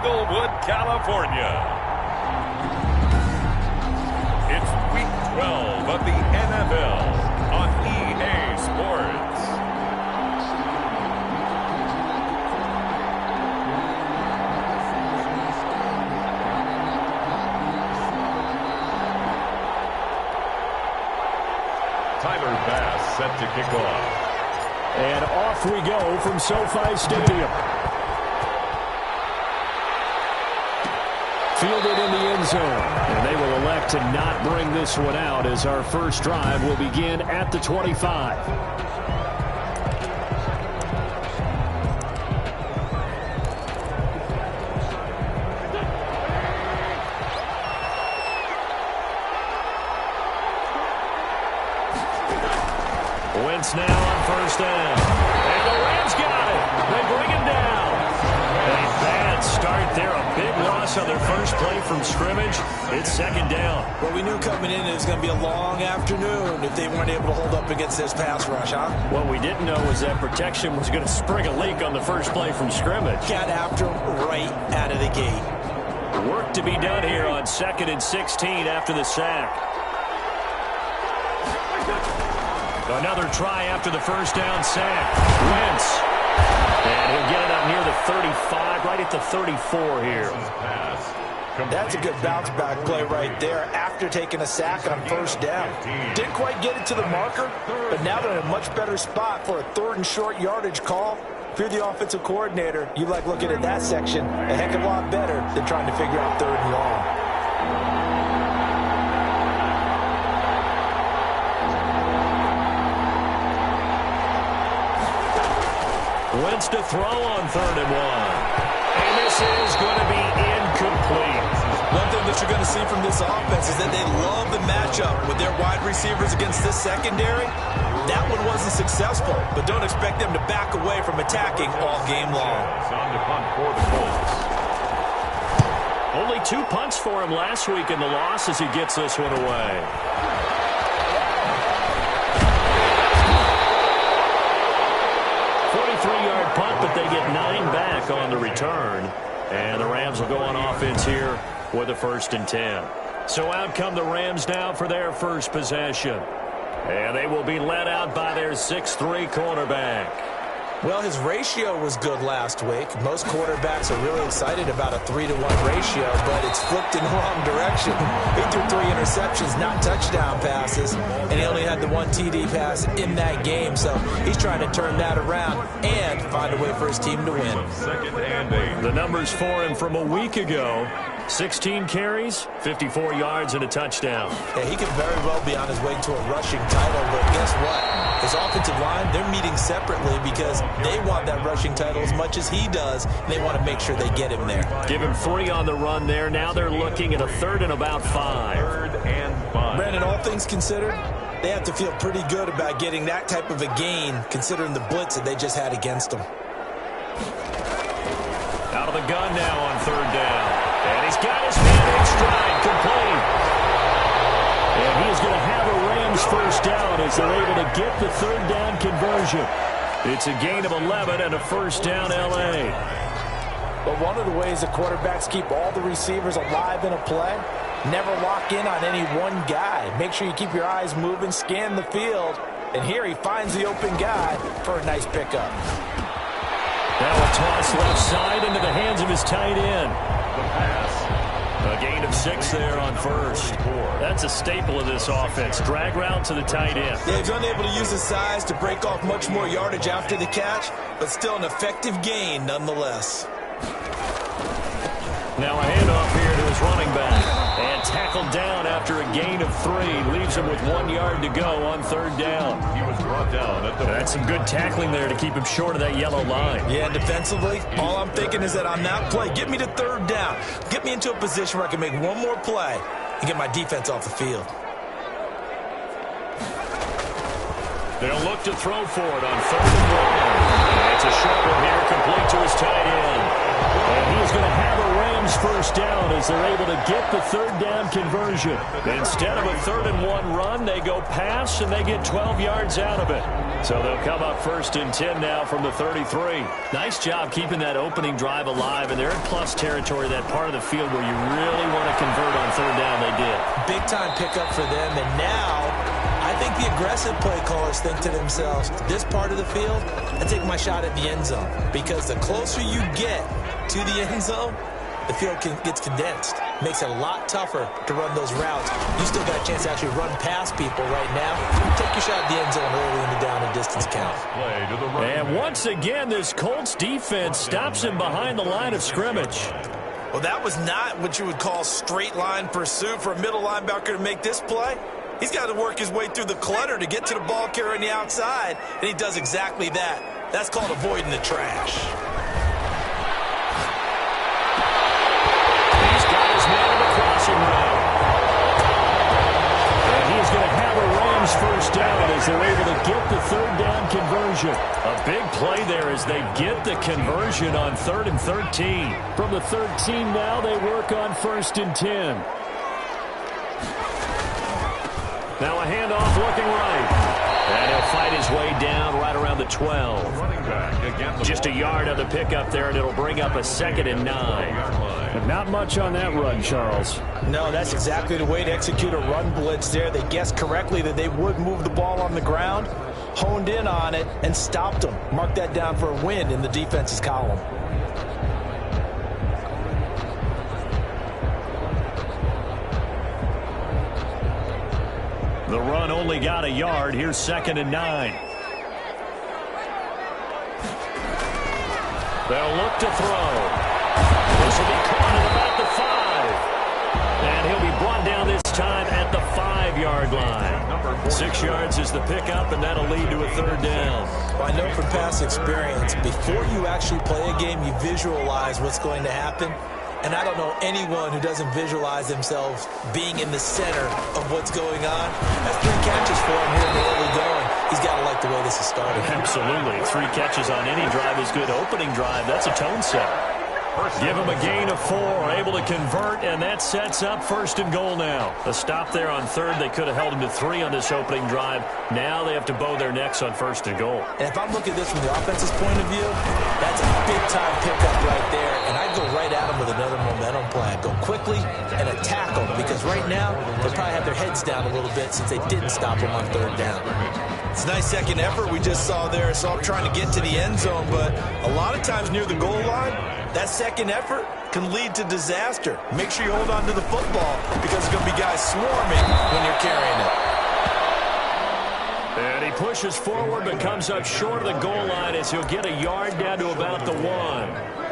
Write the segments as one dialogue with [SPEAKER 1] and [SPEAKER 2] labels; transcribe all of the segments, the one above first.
[SPEAKER 1] Inglewood, California. It's Week 12 of the NFL on EA Sports. Tyler Bass set to kick off.
[SPEAKER 2] And off we go from SoFi Stadium. Fielded in the end zone. And they will elect to not bring this one out as our first drive will begin at the 25. Wentz now on first down. And the Rams got it. They bring him down. A bad start there. A big loss on their first play from scrimmage. It's second down.
[SPEAKER 3] Well, we knew coming in it was going to be a long afternoon if they weren't able to hold up against this pass rush, huh?
[SPEAKER 2] What we didn't know was that protection was going to spring a leak on the first play from scrimmage.
[SPEAKER 3] Got after him right out of the gate.
[SPEAKER 2] Work to be done here on 2nd and 16 after the sack. Another try after the first down sack. Wentz. And he'll get it up near the 35, right at the 34 here.
[SPEAKER 3] That's a good bounce back play right there after taking a sack on first down. Didn't quite get it to the marker, but now they're in a much better spot for a 3rd and short yardage call. If you're the offensive coordinator, you like looking at that section a heck of a lot better than trying to figure out 3rd and long.
[SPEAKER 2] Wentz to throw on 3rd and 1. And this is going to be incomplete.
[SPEAKER 3] One thing that you're going to see from this offense is that they love the matchup with their wide receivers against this secondary. That one wasn't successful, but don't expect them to back away from attacking all game long.
[SPEAKER 1] On to punt for the Colts.
[SPEAKER 2] Only 2 punts for him last week in the loss as he gets this one away. Punt, but they get 9 back on the return. And the Rams will go on offense here with a 1st and 10. So out come the Rams now for their first possession. And they will be led out by their 6'3" cornerback.
[SPEAKER 3] Well, his ratio was good last week. Most quarterbacks are really excited about a 3-to-1 ratio, but it's flipped in the wrong direction. He threw 3 interceptions, not touchdown passes, and he only had the 1 TD pass in that game. So he's trying to turn that around and find a way for his team to win.
[SPEAKER 1] 2nd and 8.
[SPEAKER 2] The numbers for him from a week ago: 16 carries, 54 yards, and a touchdown.
[SPEAKER 3] Yeah, he could very well be on his way to a rushing title, but guess what? His offensive line, they're meeting separately because they want that rushing title as much as he does, and they want to make sure they get him there.
[SPEAKER 2] Give him 3 on the run there. Now they're looking at a 3rd and about 5.
[SPEAKER 1] 3rd and 5.
[SPEAKER 3] Brandon, all things considered, they have to feel pretty good about getting that type of a gain, considering the blitz that they just had against them.
[SPEAKER 2] Out of the gun now on 3rd down. And he's got his man in stride, complete. And he's going to have a Rams first down as they're able to get the 3rd down conversion. It's a gain of 11 and a first down, L.A.
[SPEAKER 3] But one of the ways the quarterbacks keep all the receivers alive in a play, never lock in on any one guy. Make sure you keep your eyes moving, scan the field. And here he finds the open guy for a nice pickup.
[SPEAKER 2] Now a toss left side into the hands of his tight end.
[SPEAKER 1] The pass.
[SPEAKER 2] A gain of 6 there on first. That's a staple of this offense. Drag route to the tight end.
[SPEAKER 3] Yeah, he's unable to use his size to break off much more yardage after the catch, but still an effective gain nonetheless.
[SPEAKER 2] Now a handoff here to his running back. And tackled down after a gain of 3. Leaves him with 1 yard to go on 3rd down.
[SPEAKER 1] He was brought down at the...
[SPEAKER 2] That's some good tackling there to keep him short of that yellow line.
[SPEAKER 3] Yeah, defensively, all I'm thinking is that on that play, get me to 3rd down. Get me into a position where I can make one more play and get my defense off the field.
[SPEAKER 2] They'll look to throw for it on 3rd and 1. And it's a short one here, complete to his tight end. And he's going to have a Rams first down as they're able to get the third down conversion. Instead of a 3rd-and-1 run, they go pass, and they get 12 yards out of it. So they'll come up 1st and 10 now from the 33. Nice job keeping that opening drive alive, and they're in plus territory, that part of the field where you really want to convert on 3rd down. They did.
[SPEAKER 3] Big-time pickup for them, and now I think the aggressive play callers think to themselves, this part of the field, I take my shot at the end zone, because the closer you get to the end zone, the field gets condensed. Makes it a lot tougher to run those routes. You still got a chance to actually run past people right now. Take your shot at the end zone early in the down and distance count.
[SPEAKER 2] And once again, this Colts defense stops him behind the line of scrimmage.
[SPEAKER 3] Well, that was not what you would call straight line pursuit for a middle linebacker to make this play. He's got to work his way through the clutter to get to the ball carrier on the outside, and he does exactly that. That's called avoiding the trash.
[SPEAKER 2] And he's going to have a Rams first down as they're able to get the 3rd down conversion. A big play there as they get the conversion on 3rd and 13. From the 13 now, they work on 1st and 10. Now a handoff looking right. And he'll fight his way down right around the 12. Just a yard on the pickup there, and it'll bring up a 2nd and 9. But not much on that run, Charles.
[SPEAKER 4] No, that's exactly the way to execute a run blitz there. They guessed correctly that they would move the ball on the ground, honed in on it, and stopped them. Mark that down for a win in the defense's column.
[SPEAKER 2] The run only got a yard. Here's 2nd and 9. They'll look to throw. This will be caught at about the 5. And he'll be brought down this time at the 5-yard line. 6 yards is the pickup, and that'll lead to a 3rd down.
[SPEAKER 3] Well, I know from past experience, before you actually play a game, you visualize what's going to happen. And I don't know anyone who doesn't visualize themselves being in the center of what's going on. That's 3 catches for him here in the early going. He's got to like the way this is starting.
[SPEAKER 2] Absolutely. 3 catches on any drive is good. Opening drive, that's a tone setter. Give him a gain of 4, able to convert, and that sets up 1st and goal now. A stop there on 3rd. They could have held him to 3 on this opening drive. Now they have to bow their necks on 1st and goal.
[SPEAKER 3] And if I'm looking at this from the offense's point of view, that's a big-time pickup right there. And I'd go right at him with another momentum play. I'd go quickly and attack them, because right now they probably have their heads down a little bit since they didn't stop him on 3rd down. It's a nice second effort we just saw there. So I'm trying to get to the end zone, but a lot of times near the goal line, that second effort can lead to disaster. Make sure you hold on to the football, because there's going to be guys swarming when you're carrying it.
[SPEAKER 2] And he pushes forward but comes up short of the goal line as he'll get a yard down to about the 1.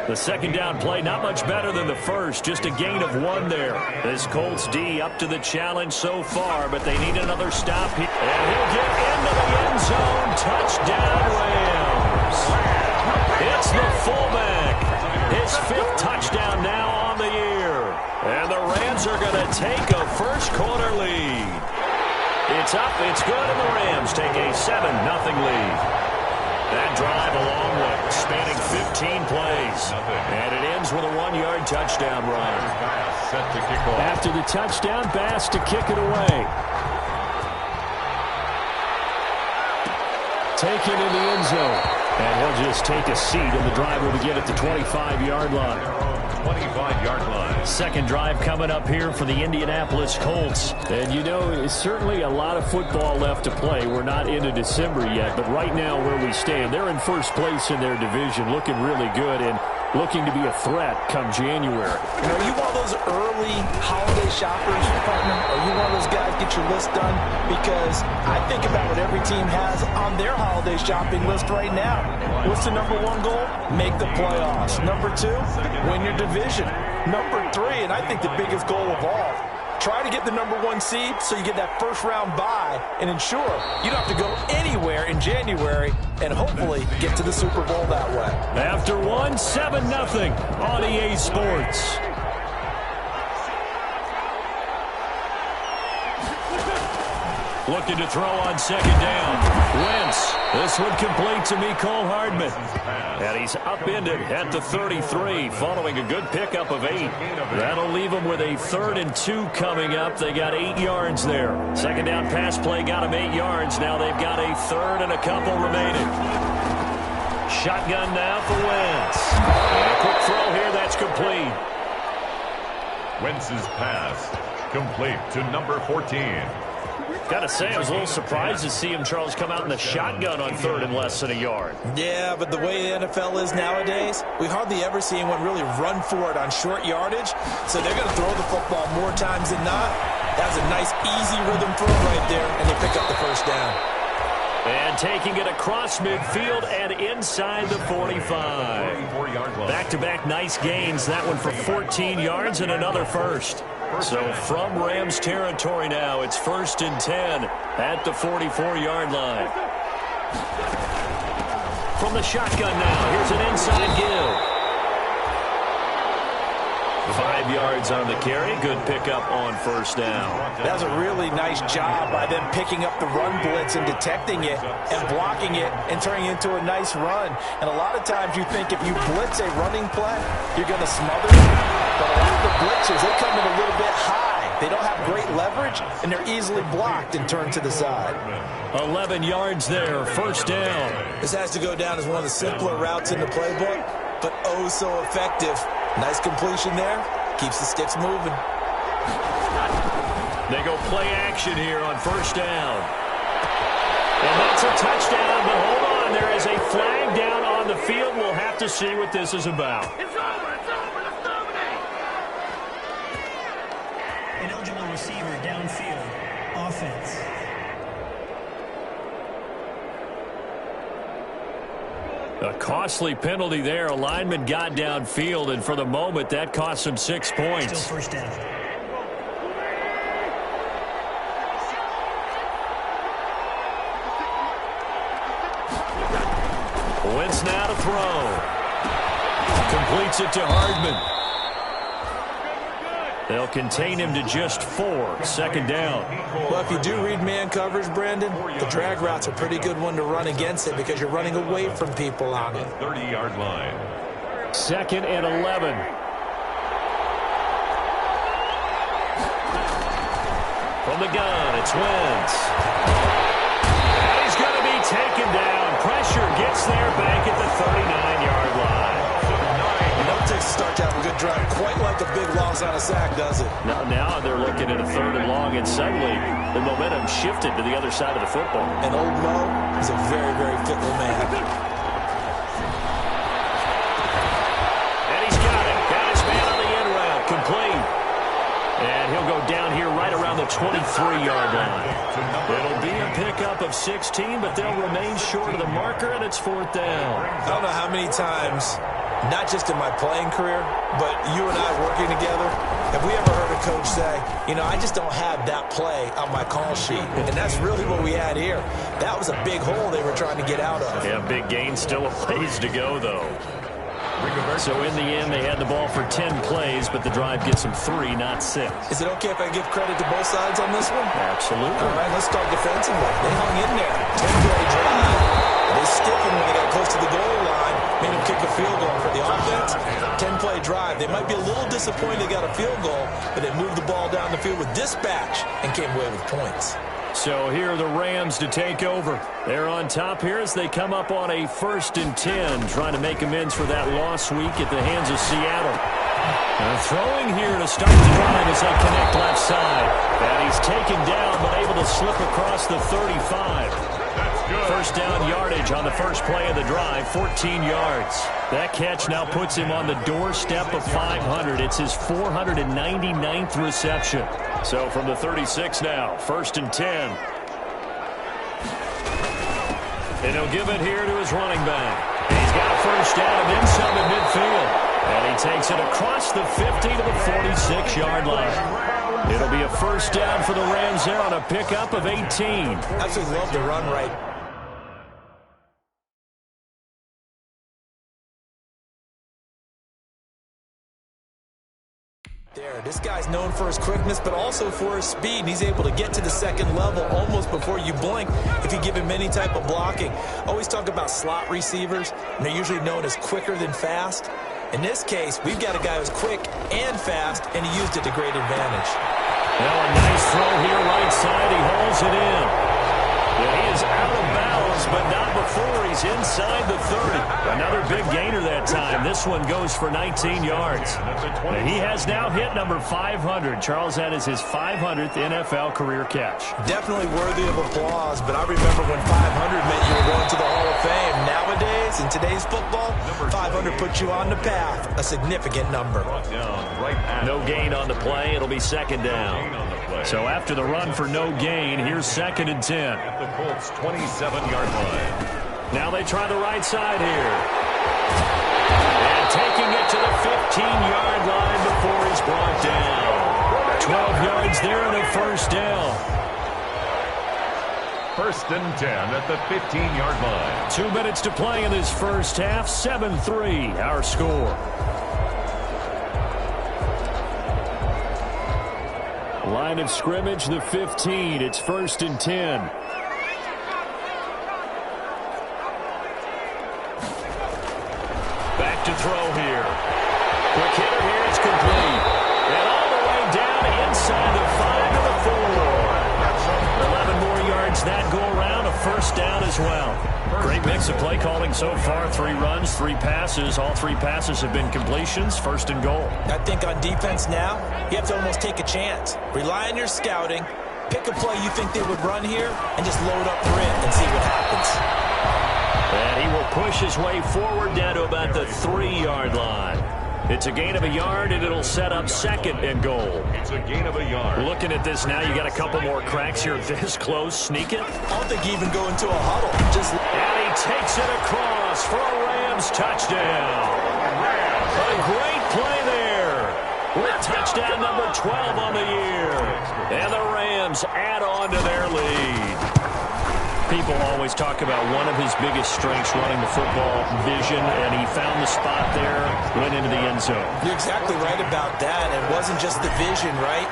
[SPEAKER 2] The 2nd down play not much better than the first, just a gain of 1 there. This Colts D up to the challenge so far, but they need another stop here. And he'll get into the end zone. Touchdown, Rams. It's the fullback. His 5th touchdown now on the year. And the Rams are going to take a first-quarter lead. It's up, it's good, and the Rams take a 7-0 lead. That drive a long way, spanning 15 plays. And it ends with a 1-yard touchdown run. After the touchdown, Bass to kick it away. Taken in the end zone. And he'll just take a seat, and the drive will begin at the 25-yard line.
[SPEAKER 1] 25-yard line.
[SPEAKER 2] Second drive coming up here for the Indianapolis Colts. And, you know, it's certainly a lot of football left to play. We're not into December yet, but right now where we stand, they're in first place in their division, looking really good and looking to be a threat come January.
[SPEAKER 4] You know, are you one of those early holiday shoppers, partner? Are you one of those guys get your list done? Because I think about what every team has on their holiday shopping list right now. What's the number 1 goal? Make the playoffs. Number 2, win your division. Number 3, and I think the biggest goal of all, try to get the number 1 seed so you get that first-round bye and ensure you don't have to go anywhere in January and hopefully get to the Super Bowl that way.
[SPEAKER 2] After 1, 7-0 on EA Sports. Looking to throw on second down. Wentz. This one complete to Mecole Hardman. And he's upended at the 33 following a good pickup of 8. That'll leave them with a 3rd and 2 coming up. They got 8 yards there. Second down pass play got them 8 yards. Now they've got a 3rd and a couple remaining. Shotgun now for Wentz. And a quick throw here. That's complete.
[SPEAKER 1] Wentz's pass complete to number 14.
[SPEAKER 2] Gotta say, I was a little surprised to see him, Charles, come out in the shotgun on 3rd and less than a yard.
[SPEAKER 3] Yeah, but the way the NFL is nowadays, we hardly ever see anyone really run for it on short yardage. So they're going to throw the football more times than not. That's a nice, easy rhythm throw right there, and they pick up the first down.
[SPEAKER 2] And taking it across midfield and inside the 45. Back-to-back nice gains. That one for 14 yards and another first. So from Rams territory now, it's 1st and 10 at the 44-yard line. From the shotgun now, here's an inside give. 5 yards on the carry. Good pickup on first down.
[SPEAKER 4] That was a really nice job by them picking up the run blitz and detecting it and blocking it and turning it into a nice run. And a lot of times you think if you blitz a running play, you're going to smother it. But a lot of the blitzers, they come in a little bit high. They don't have great leverage, and they're easily blocked and turned to the side.
[SPEAKER 2] 11 yards there, first down.
[SPEAKER 3] This has to go down as one of the simpler routes in the playbook, but oh so effective. Nice completion there. Keeps the sticks moving.
[SPEAKER 2] They go play action here on first down. And that's a touchdown, but hold on. There is a flag down on the field. We'll have to see what this is about.
[SPEAKER 5] It's over. It's over. Let's dominate.
[SPEAKER 6] Ineligible receiver downfield. Offense.
[SPEAKER 2] A costly penalty there. A lineman got downfield, and for the moment, that cost him 6 points.
[SPEAKER 6] Still first down.
[SPEAKER 2] Wentz now to throw. Completes it to Hardman. They'll contain him to just 4. Second down.
[SPEAKER 3] Well, if you do read man coverage, Brandon, the drag route's a pretty good one to run against it because you're running away from people on it.
[SPEAKER 1] 30-yard line.
[SPEAKER 2] 2nd and 11. From the gun, it's Wentz. And he's going to be taken down. Pressure gets there back at the 39-yard line.
[SPEAKER 3] It takes a start to have a good drive. Quite like a big loss on a sack, does it?
[SPEAKER 2] Now they're looking at a 3rd and long, and suddenly the momentum shifted to the other side of the football.
[SPEAKER 3] And old Mo is a very, very fickle man.
[SPEAKER 2] And he's got it. Got his man on the end route. Complete. And he'll go down here right around the 23-yard line. It'll be a pickup of 16, but they'll remain short of the marker, and it's 4th down.
[SPEAKER 3] I don't know how many times, not just in my playing career, but you and I working together, have we ever heard a coach say, you know, I just don't have that play on my call sheet. And that's really what we had here. That was a big hole they were trying to get out of.
[SPEAKER 2] Yeah, big gain, still a ways to go, though. So in the end, they had the ball for 10 plays, but the drive gets them 3, not 6.
[SPEAKER 3] Is it okay if I give credit to both sides on this one?
[SPEAKER 2] Absolutely.
[SPEAKER 3] All right, let's start defensively. They hung in there. 10-play drive. They stick him when they got close to the goal line. Made him kick a field goal for the offense. 10-play drive. They might be a little disappointed they got a field goal, but they moved the ball down the field with dispatch and came away with points.
[SPEAKER 2] So here are the Rams to take over. They're on top here as they come up on a 1st and 10, trying to make amends for that lost week at the hands of Seattle. Throwing here to start the drive as they connect left side. And he's taken down, but able to slip across the 35. First down yardage on the first play of the drive, 14 yards. That catch now puts him on the doorstep of 500. It's his 499th reception. So from the 36 now, 1st and 10. And he'll give it here to his running back. And he's got a first down and then some at midfield. And he takes it across the 50 to the 46-yard line. It'll be a first down for the Rams there on a pickup of 18.
[SPEAKER 3] Absolutely love the run right. There, this guy's known for his quickness, but also for his speed. He's able to get to the second level almost before you blink if you give him any type of blocking. Always talk about slot receivers, and they're usually known as quicker than fast. In this case, we've got a guy who's quick and fast, and he used it to great advantage.
[SPEAKER 2] Now a nice throw here, right side. He holds it in. Yeah, he is out of bounds, but not before he's inside the 30. Another big gainer that time. This one goes for 19 yards. And he has now hit number 500. Charles, that is his 500th NFL career catch.
[SPEAKER 3] Definitely worthy of applause, but I remember when 500 meant you were going to the Hall of Fame. Nowadays, in today's football, 500 puts you on the path, a significant number.
[SPEAKER 2] No gain on the play. It'll be second down. So after the run for no gain, here's 2nd and 10.
[SPEAKER 1] At the Colts' 27-yard line.
[SPEAKER 2] Now they try the right side here. And taking it to the 15-yard line before he's brought down. 12 yards there and a first down.
[SPEAKER 1] 1st and 10 at the 15-yard line.
[SPEAKER 2] 2 minutes to play in this first half. 7-3 our score. Line of scrimmage, the 15. It's 1st and 10. Back to throw here. Quick hitter here. It's complete. And all the way down inside the 5 to the 4. 11 more yards that go around. A first down as well. Great mix of play calling so far. 3 runs, 3 passes. All 3 passes have been completions. 1st and goal.
[SPEAKER 3] I think on defense now, you have to almost take a chance. Rely on your scouting. Pick a play you think they would run here and just load up for it and see what happens.
[SPEAKER 2] And he will push his way forward down to about the 3-yard line. It's a gain of a yard, and it'll set up 2nd and goal.
[SPEAKER 1] It's a gain of a yard.
[SPEAKER 2] Looking at this now, you got a couple more cracks here this close. Sneak it.
[SPEAKER 3] I don't think you even go into a huddle.
[SPEAKER 2] And he takes it across for a Rams touchdown. A great play there. With touchdown number 12 on the year. And the Rams add on to their lead. People always talk about one of his biggest strengths running the football, vision, and he found the spot there, went into the end zone.
[SPEAKER 3] You're exactly right about that. It wasn't just the vision, right?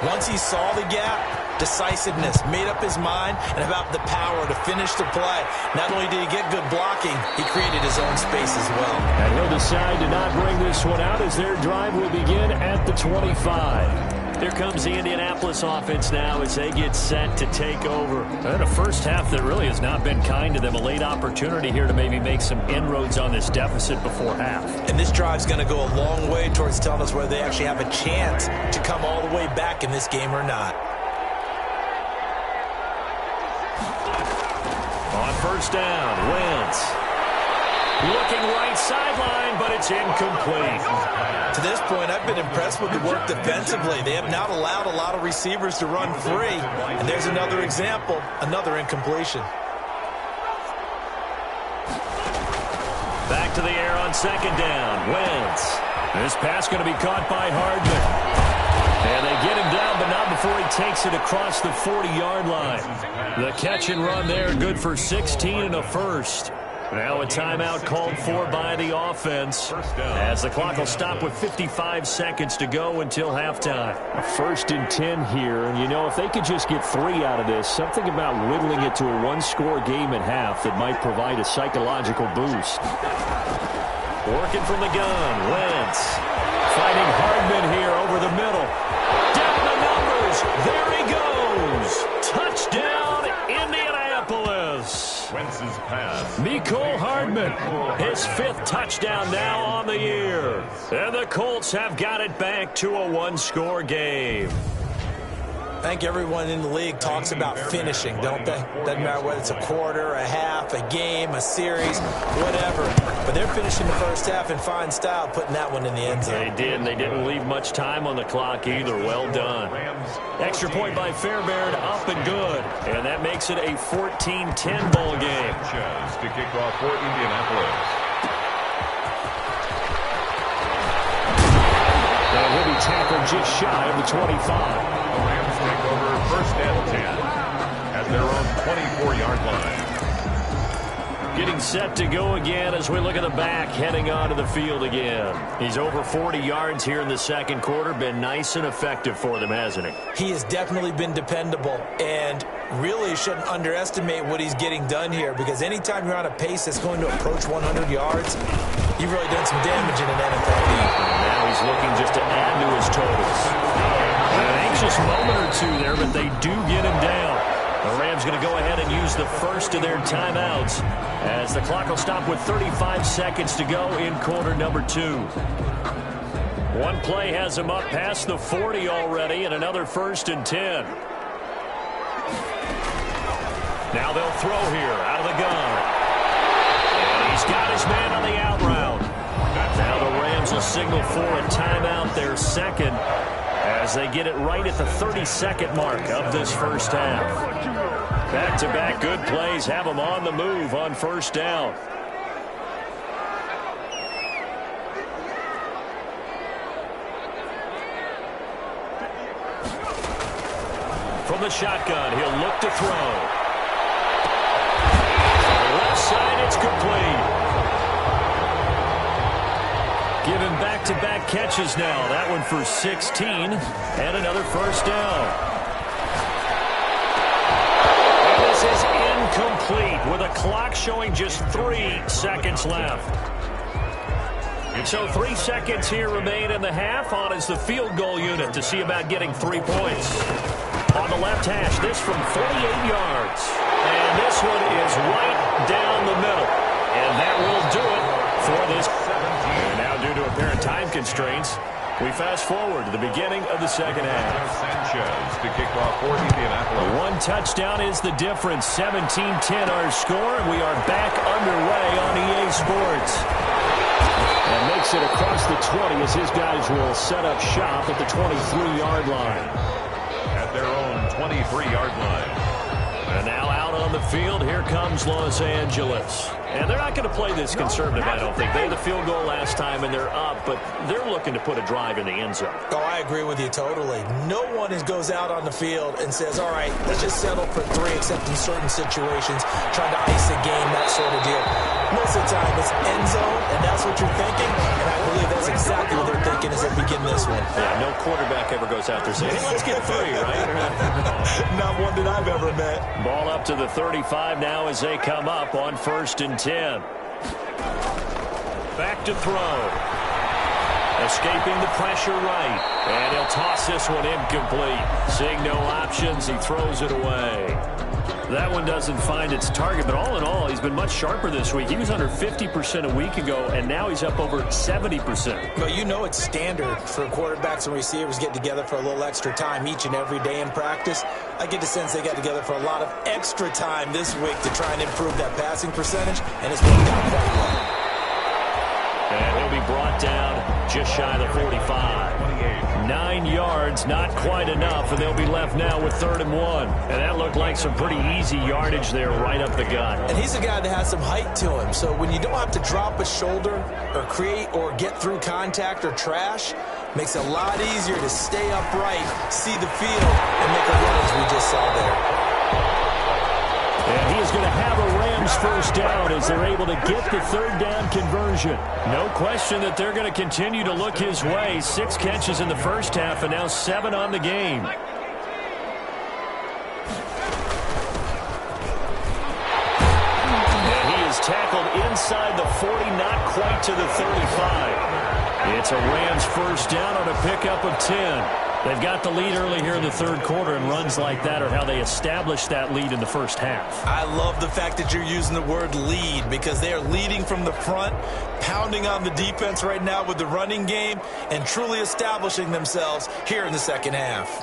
[SPEAKER 3] Once he saw the gap, decisiveness, made up his mind, and about the power to finish the play. Not only did he get good blocking, he created his own space as well.
[SPEAKER 2] And he'll decide to not bring this one out as their drive will begin at the 25. Here comes the Indianapolis offense now as they get set to take over. And a first half that really has not been kind to them. A late opportunity here to maybe make some inroads on this deficit before half.
[SPEAKER 3] And this drive's going to go a long way towards telling us whether they actually have a chance to come all the way back in this game or not.
[SPEAKER 2] On first down, Wentz. Looking right sideline, but it's incomplete.
[SPEAKER 3] To this point, I've been impressed with the work defensively. They have not allowed a lot of receivers to run free. And there's another example, another incompletion.
[SPEAKER 2] Back to the air on 2nd down, Wentz. This pass going to be caught by Hardman. And they get him down, but not before he takes it across the 40-yard line. The catch and run there, good for 16 and a first. Now a timeout called for by the offense as the clock will stop with 55 seconds to go until halftime. 1st and 10 here, and you know, if they could just get 3 out of this, something about whittling it to a 1-score game at half that might provide a psychological boost. Working from the gun, Wentz. Fighting Hardman here over the middle. Down the numbers. There he goes. Touchdown, Indianapolis.
[SPEAKER 1] Wentz's pass.
[SPEAKER 2] Mecole Hardman, his 5th touchdown now on the year. And the Colts have got it back to a 1-score game.
[SPEAKER 3] I think everyone in the league talks about finishing, don't they? Doesn't matter whether it's a quarter, a half, a game, a series, whatever. But they're finishing the first half in fine style, putting that one in the end zone.
[SPEAKER 2] They did, and they didn't leave much time on the clock either. Well done. Extra point by Fairbairn, up and good. And that makes it a 14-10 ball game.
[SPEAKER 1] To kick off for Indianapolis.
[SPEAKER 2] And he'll be tackled just shy of the 25.
[SPEAKER 1] The Rams take over 1st and 10 at their own 24-yard line.
[SPEAKER 2] Getting set to go again as we look at the back heading onto the field again. He's over 40 yards here in the second quarter. Been nice and effective for them, hasn't he?
[SPEAKER 3] He has definitely been dependable, and really shouldn't underestimate what he's getting done here, because anytime you're on a pace that's going to approach 100 yards, you've really done some damage in an NFL league.
[SPEAKER 2] Now he's looking just to add to his totals. An anxious moment or two there, but they do get him down. The Rams going to go ahead and use the first of their timeouts as the clock will stop with 35 seconds to go in quarter number 2. One play has him up past the 40 already, and another 1st and 10. Now they'll throw here out of the gun. And he's got his man on the out route. Now the Rams will signal for a timeout, their second, as they get it right at the 32nd mark of this first half. Back-to-back good plays have them on the move on first down. From the shotgun, he'll look to throw. On the left side, it's complete. Given back-to-back catches now. That one for 16 and another first down. And this is incomplete with a clock showing just 3 seconds left. And so 3 seconds here remain in the half. On is the field goal unit to see about getting 3 points. On the left hash, this from 48 yards. And this one is right down the middle. And that will do it for this. And now, due to apparent time constraints, we fast forward to the beginning of the second half.
[SPEAKER 1] Sanchez to kick off for Indianapolis.
[SPEAKER 2] One touchdown is the difference. 17-10 our score, and we are back underway on EA Sports. And makes it across the 20 as his guys will set up shop at the 23-yard line.
[SPEAKER 1] At their own 23-yard line.
[SPEAKER 2] And now out on the field, here comes Los Angeles. And they're not going to play this conservative, I don't think. They had the field goal last time, and they're up, but they're looking to put a drive in the end zone.
[SPEAKER 3] Oh, I agree with you totally. No one goes out on the field and says, all right, let's just settle for 3, except in certain situations, trying to ice a game, that sort of deal. Most of the time, it's end zone, and that's what you're thinking, and I believe that's exactly what they're thinking as they begin this one.
[SPEAKER 2] Yeah, no quarterback ever goes out there saying, hey, let's get 3, right?
[SPEAKER 3] Not one that I've ever met.
[SPEAKER 2] Ball up to the 35 now as they come up on 1st and 10. Back to throw. Escaping the pressure right. And he'll toss this one incomplete. Seeing no options, he throws it away. That one doesn't find its target, but all in all, he's been much sharper this week. He was under 50% a week ago, and now he's up over 70%.
[SPEAKER 3] But you know it's standard for quarterbacks and receivers get together for a little extra time each and every day in practice. I get the sense they got together for a lot of extra time this week to try and improve that passing percentage, and it's worked out quite well.
[SPEAKER 2] And he'll be brought down just shy of the 45. 9 yards, not quite enough, and they'll be left now with 3rd and 1. And that looked like some pretty easy yardage there right up the gut.
[SPEAKER 3] And he's a guy that has some height to him, so when you don't have to drop a shoulder or create or get through contact or trash, makes it a lot easier to stay upright, see the field, and make a run as we just saw there.
[SPEAKER 2] And he is going to have a Rams first down as they're able to get the 3rd down conversion. No question that they're going to continue to look his way. 6 catches in the first half and now 7 on the game. And he is tackled inside the 40, not quite to the 35. It's a Rams first down on a pickup of 10. They've got the lead early here in the 3rd quarter, and runs like that are how they established that lead in the first half.
[SPEAKER 3] I love the fact that you're using the word lead, because they are leading from the front, pounding on the defense right now with the running game, and truly establishing themselves here in the second half.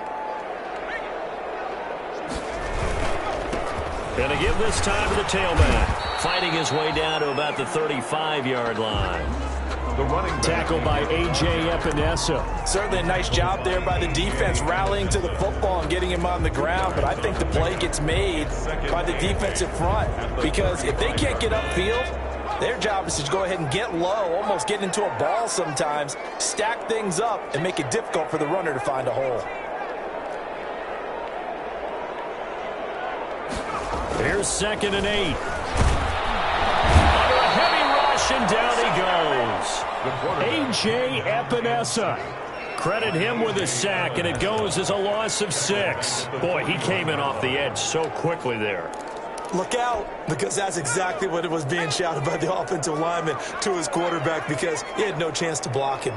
[SPEAKER 2] Going to give this time to the tailback, fighting his way down to about the 35-yard line.
[SPEAKER 1] The running
[SPEAKER 2] tackle by A.J. Epinesa.
[SPEAKER 4] Certainly a nice job there by the defense rallying to the football and getting him on the ground, but I think the play gets made by the defensive front, because if they can't get upfield, their job is to go ahead and get low, almost get into a ball sometimes, stack things up, and make it difficult for the runner to find a hole.
[SPEAKER 2] Here's 2nd and 8. rush, and down he goes. A.J. Epinesa. Credit him with a sack, and it goes as a loss of 6. Boy, he came in off the edge so quickly there.
[SPEAKER 3] Look out, because that's exactly what it was being shouted by the offensive lineman to his quarterback, because he had no chance to block him.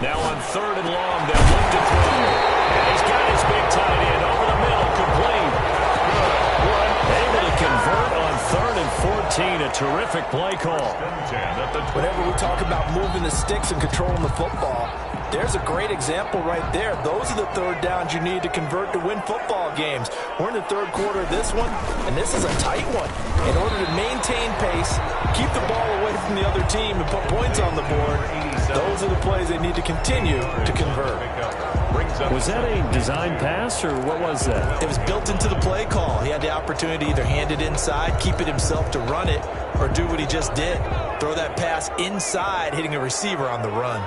[SPEAKER 2] Now on 3rd and long, they'll look to throw. And he's got his big tight end over the middle, complete. Able to convert on 3rd and 14, a terrific play call.
[SPEAKER 4] Whenever we talk about moving the sticks and controlling the football, there's a great example right there. Those are the 3rd downs you need to convert to win football games. We're in the 3rd quarter of this one, and this is a tight one. In order to maintain pace, keep the ball away from the other team, and put points on the board, those are the plays they need to continue to convert.
[SPEAKER 2] Was that a design pass, or what was that?
[SPEAKER 3] It was built into the play call. He had the opportunity to either hand it inside, keep it himself to run it, or do what he just did. Throw that pass inside, hitting a receiver on the run.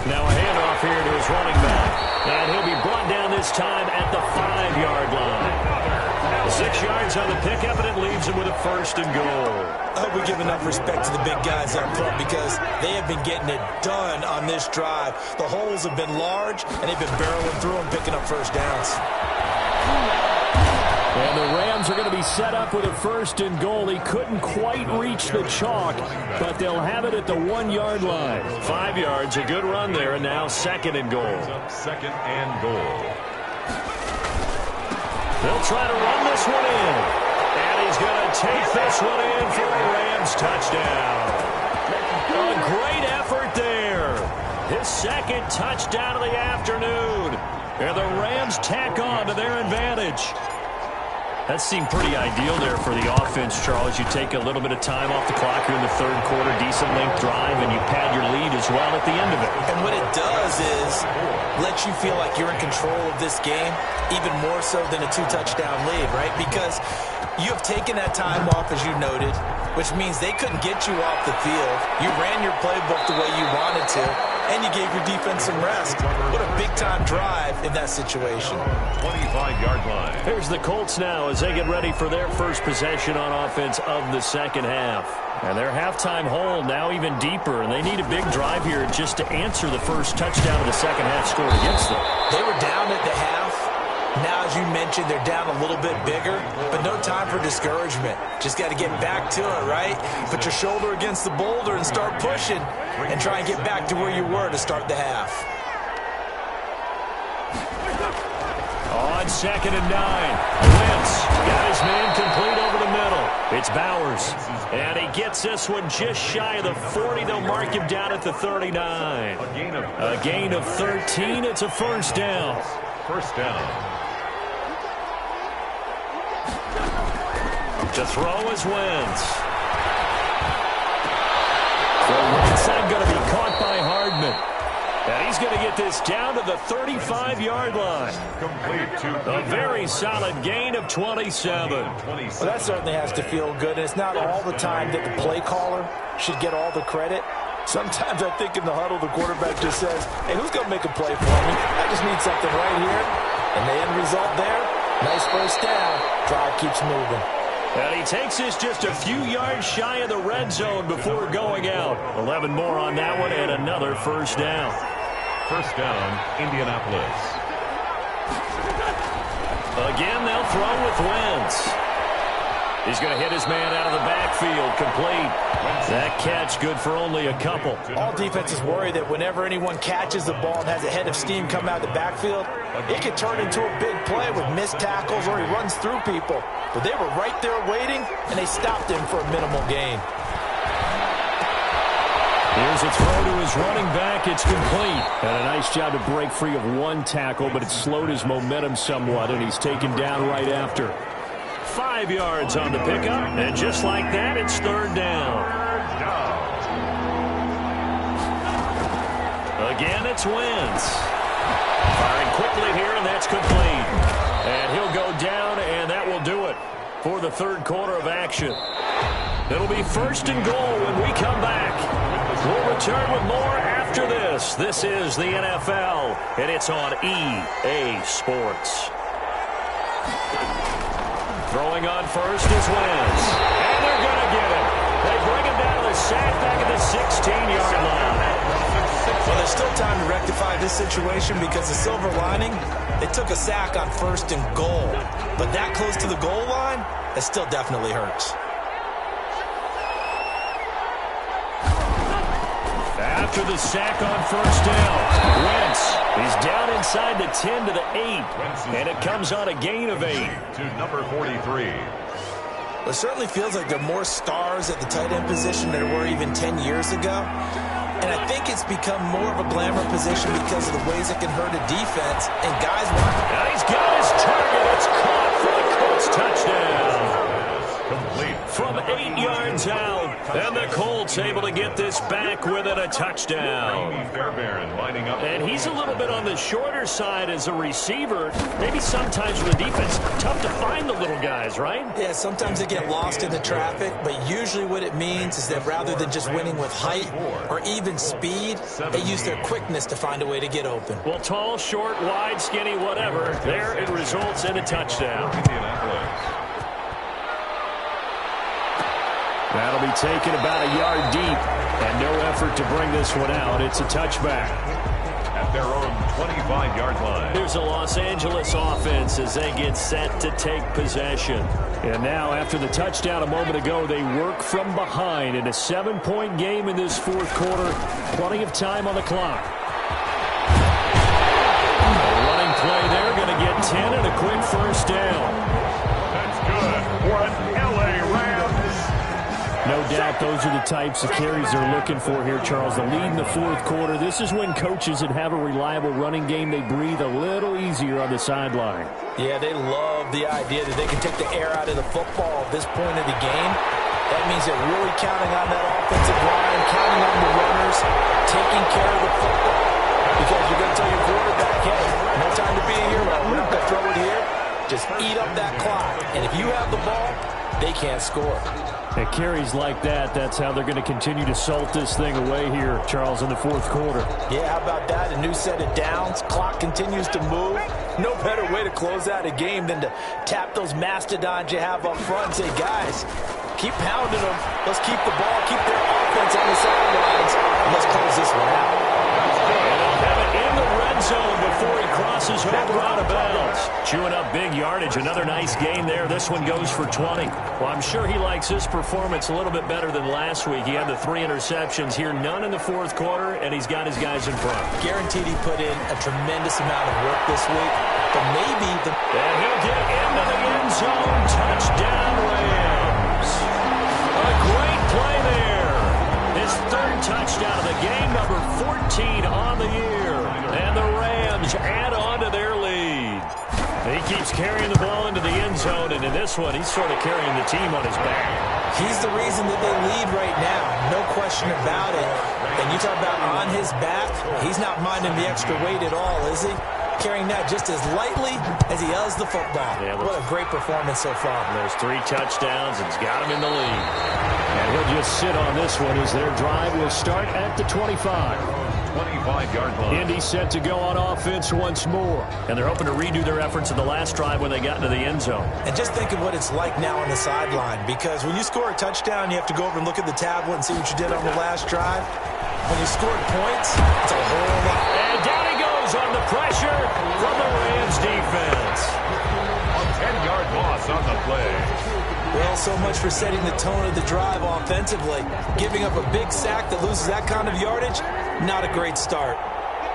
[SPEAKER 2] Now a handoff here to his running back. And he'll be brought down this time at the 5-yard line. 6 yards on the pickup, and it leaves him with a 1st and goal.
[SPEAKER 3] I hope we give enough respect to the big guys up front, because they have been getting it done on this drive. The holes have been large, and they've been barreling through and picking up 1st downs.
[SPEAKER 2] And the Rams are going to be set up with a 1st and goal. He couldn't quite reach the chalk, but they'll have it at the 1-yard line. 5 yards, a good run there, and now 2nd and goal.
[SPEAKER 1] 2nd and goal.
[SPEAKER 2] They'll try to run this one in. And he's going to take this one in for a Rams touchdown. A great effort there. His 2nd touchdown of the afternoon. And the Rams tack on to their advantage. That seemed pretty ideal there for the offense, Charles. You take a little bit of time off the clock here in the 3rd quarter, decent length drive, and you pad your lead as well at the end of it.
[SPEAKER 3] And what it does is let you feel like you're in control of this game, even more so than a 2-touchdown lead, right? Because you have taken that time off, as you noted, which means they couldn't get you off the field. You ran your playbook the way you wanted to, and you gave your defense some rest. What a big-time drive in that situation.
[SPEAKER 1] 25-yard line.
[SPEAKER 2] Here's the Colts now as they get ready for their first possession on offense of the 2nd half. And their halftime hole now even deeper, and they need a big drive here just to answer the first touchdown of the 2nd half scored against them.
[SPEAKER 3] They were down at the half. Now, as you mentioned, they're down a little bit bigger, but no time for discouragement. Just got to get back to it, right? Put your shoulder against the boulder and start pushing, and try and get back to where you were to start the half.
[SPEAKER 2] On 2nd and 9, Wentz got his man complete over the middle. It's Bowers, and he gets this one just shy of the 40. They'll mark him down at the 39. A gain of 13. It's a 1st down.
[SPEAKER 1] 1st down.
[SPEAKER 2] To throw is Wentz. The right side going to be caught by Hardman. And he's going to get this down to the 35-yard line. A very solid gain of 27.
[SPEAKER 4] Well, that certainly has to feel good. It's not all the time that the play caller should get all the credit. Sometimes I think in the huddle, the quarterback just says, hey, who's going to make a play for me? I just need something right here. And the end result there, nice 1st down. Drive keeps moving.
[SPEAKER 2] And he takes this just a few yards shy of the red zone before going out. 11 more on that one and another 1st down.
[SPEAKER 1] 1st down, Indianapolis.
[SPEAKER 2] Again, they'll throw with Wentz. He's going to hit his man out of the backfield, complete. That catch good for only a couple.
[SPEAKER 4] All defenses worry that whenever anyone catches the ball and has a head of steam come out of the backfield, it can turn into a big play with missed tackles or he runs through people. But they were right there waiting, and they stopped him for a minimal gain.
[SPEAKER 2] Here's a throw to his running back. It's complete. And a nice job to break free of one tackle, but it slowed his momentum somewhat, and he's taken down right after. 5 yards on the pickup, and just like that, it's 3rd down. Again, it's Wentz. Firing quickly here, and that's complete. And he'll go down, and that will do it for the 3rd quarter of action. It'll be 1st and goal when we come back. We'll return with more after this. This is the NFL, and it's on EA Sports. Throwing on first is Wentz. And they're going to get him. They bring him down to the sack back at the 16-yard line.
[SPEAKER 3] Well, there's still time to rectify this situation because the silver lining, they took a sack on 1st and goal. But that close to the goal line, it still definitely hurts.
[SPEAKER 2] After the sack on 1st down, Wentz is down inside the 10 to the 8. And it comes on a gain of 8.
[SPEAKER 1] To number 43.
[SPEAKER 3] It certainly feels like there are more stars at the tight end position than there were even 10 years ago. And I think it's become more of a glamour position because of the ways it can hurt a defense. And guys want...
[SPEAKER 2] Now he's got his target. It's caught for the Colts touchdown.
[SPEAKER 1] Complete.
[SPEAKER 2] From 8 yards out. And the Colts able to get this back within a touchdown.
[SPEAKER 1] Fairbairn lining up.
[SPEAKER 2] And he's a little bit on the shorter side as a receiver. Maybe sometimes for the defense, tough to find the little guys, right?
[SPEAKER 3] Yeah, sometimes they get lost in the traffic, but usually what it means is that rather than just winning with height or even speed, they use their quickness to find a way to get open.
[SPEAKER 2] Well, tall, short, wide, skinny, whatever, there it results in a touchdown. That'll be taken about a yard deep, and no effort to bring this one out. It's a touchback.
[SPEAKER 1] At their own 25-yard line.
[SPEAKER 2] There's a Los Angeles offense as they get set to take possession. And now, after the touchdown a moment ago, they work from behind in a 7-point game in this 4th quarter. Plenty of time on the clock. A running play there, going to get 10 and a quick 1st down.
[SPEAKER 1] That's good for an L.A. Rams.
[SPEAKER 2] No doubt those are the types of carries they're looking for here, Charles. The lead in the 4th quarter. This is when coaches that have a reliable running game, they breathe a little easier on the sideline.
[SPEAKER 3] Yeah, they love the idea that they can take the air out of the football at this point of the game. That means they're really counting on that offensive line, counting on the runners, taking care of the football. Because you're going to tell your quarterback, hey, no time to be a hero. We're not going to throw it here. Just eat up that clock. And if you have the ball, they can't score.
[SPEAKER 2] At carries like that, that's how they're going to continue to salt this thing away here, Charles, in the 4th quarter.
[SPEAKER 3] Yeah, how about that? A new set of downs. Clock continues to move. No better way to close out a game than to tap those mastodons you have up front and say, guys, keep pounding them. Let's keep the ball, keep their offense on the sidelines, and let's close this one out.
[SPEAKER 2] Have it in the red zone before he crosses over out of bounds. Chewing up big yardage. Another nice game there. This one goes for 20. Well, I'm sure he likes his performance a little bit better than last week. He had the 3 interceptions here, none in the 4th quarter, and he's got his guys in front.
[SPEAKER 3] Guaranteed he put in a tremendous amount of work this week, but maybe the...
[SPEAKER 2] And he'll get into the end zone. Touchdown, Rams. A great play there. His 3rd touchdown of the game, number 14 on the year. And the Rams add on to their lead. He keeps carrying the ball into the end zone, and in this one, he's sort of carrying the team on his back.
[SPEAKER 3] He's the reason that they lead right now, no question about it. And you talk about on his back, he's not minding the extra weight at all, is he? Carrying that just as lightly as he does the football. Yeah, what a great performance so far.
[SPEAKER 2] There's 3 touchdowns, and he's got him in the lead. And he'll just sit on this one as their drive will start at the 25.
[SPEAKER 1] 25-yard line.
[SPEAKER 2] Indy's set to go on offense once more. And they're hoping to redo their efforts in the last drive when they got into the end zone.
[SPEAKER 3] And just think of what it's like now on the sideline. Because when you score a touchdown, you have to go over and look at the tablet and see what you did on the last drive. When you scored points, it's a whole lot.
[SPEAKER 2] And down he goes on the pressure from the Rams defense.
[SPEAKER 1] A 10-yard loss on the play.
[SPEAKER 3] Well, so much for setting the tone of the drive offensively. Giving up a big sack that loses that kind of yardage, not a great start.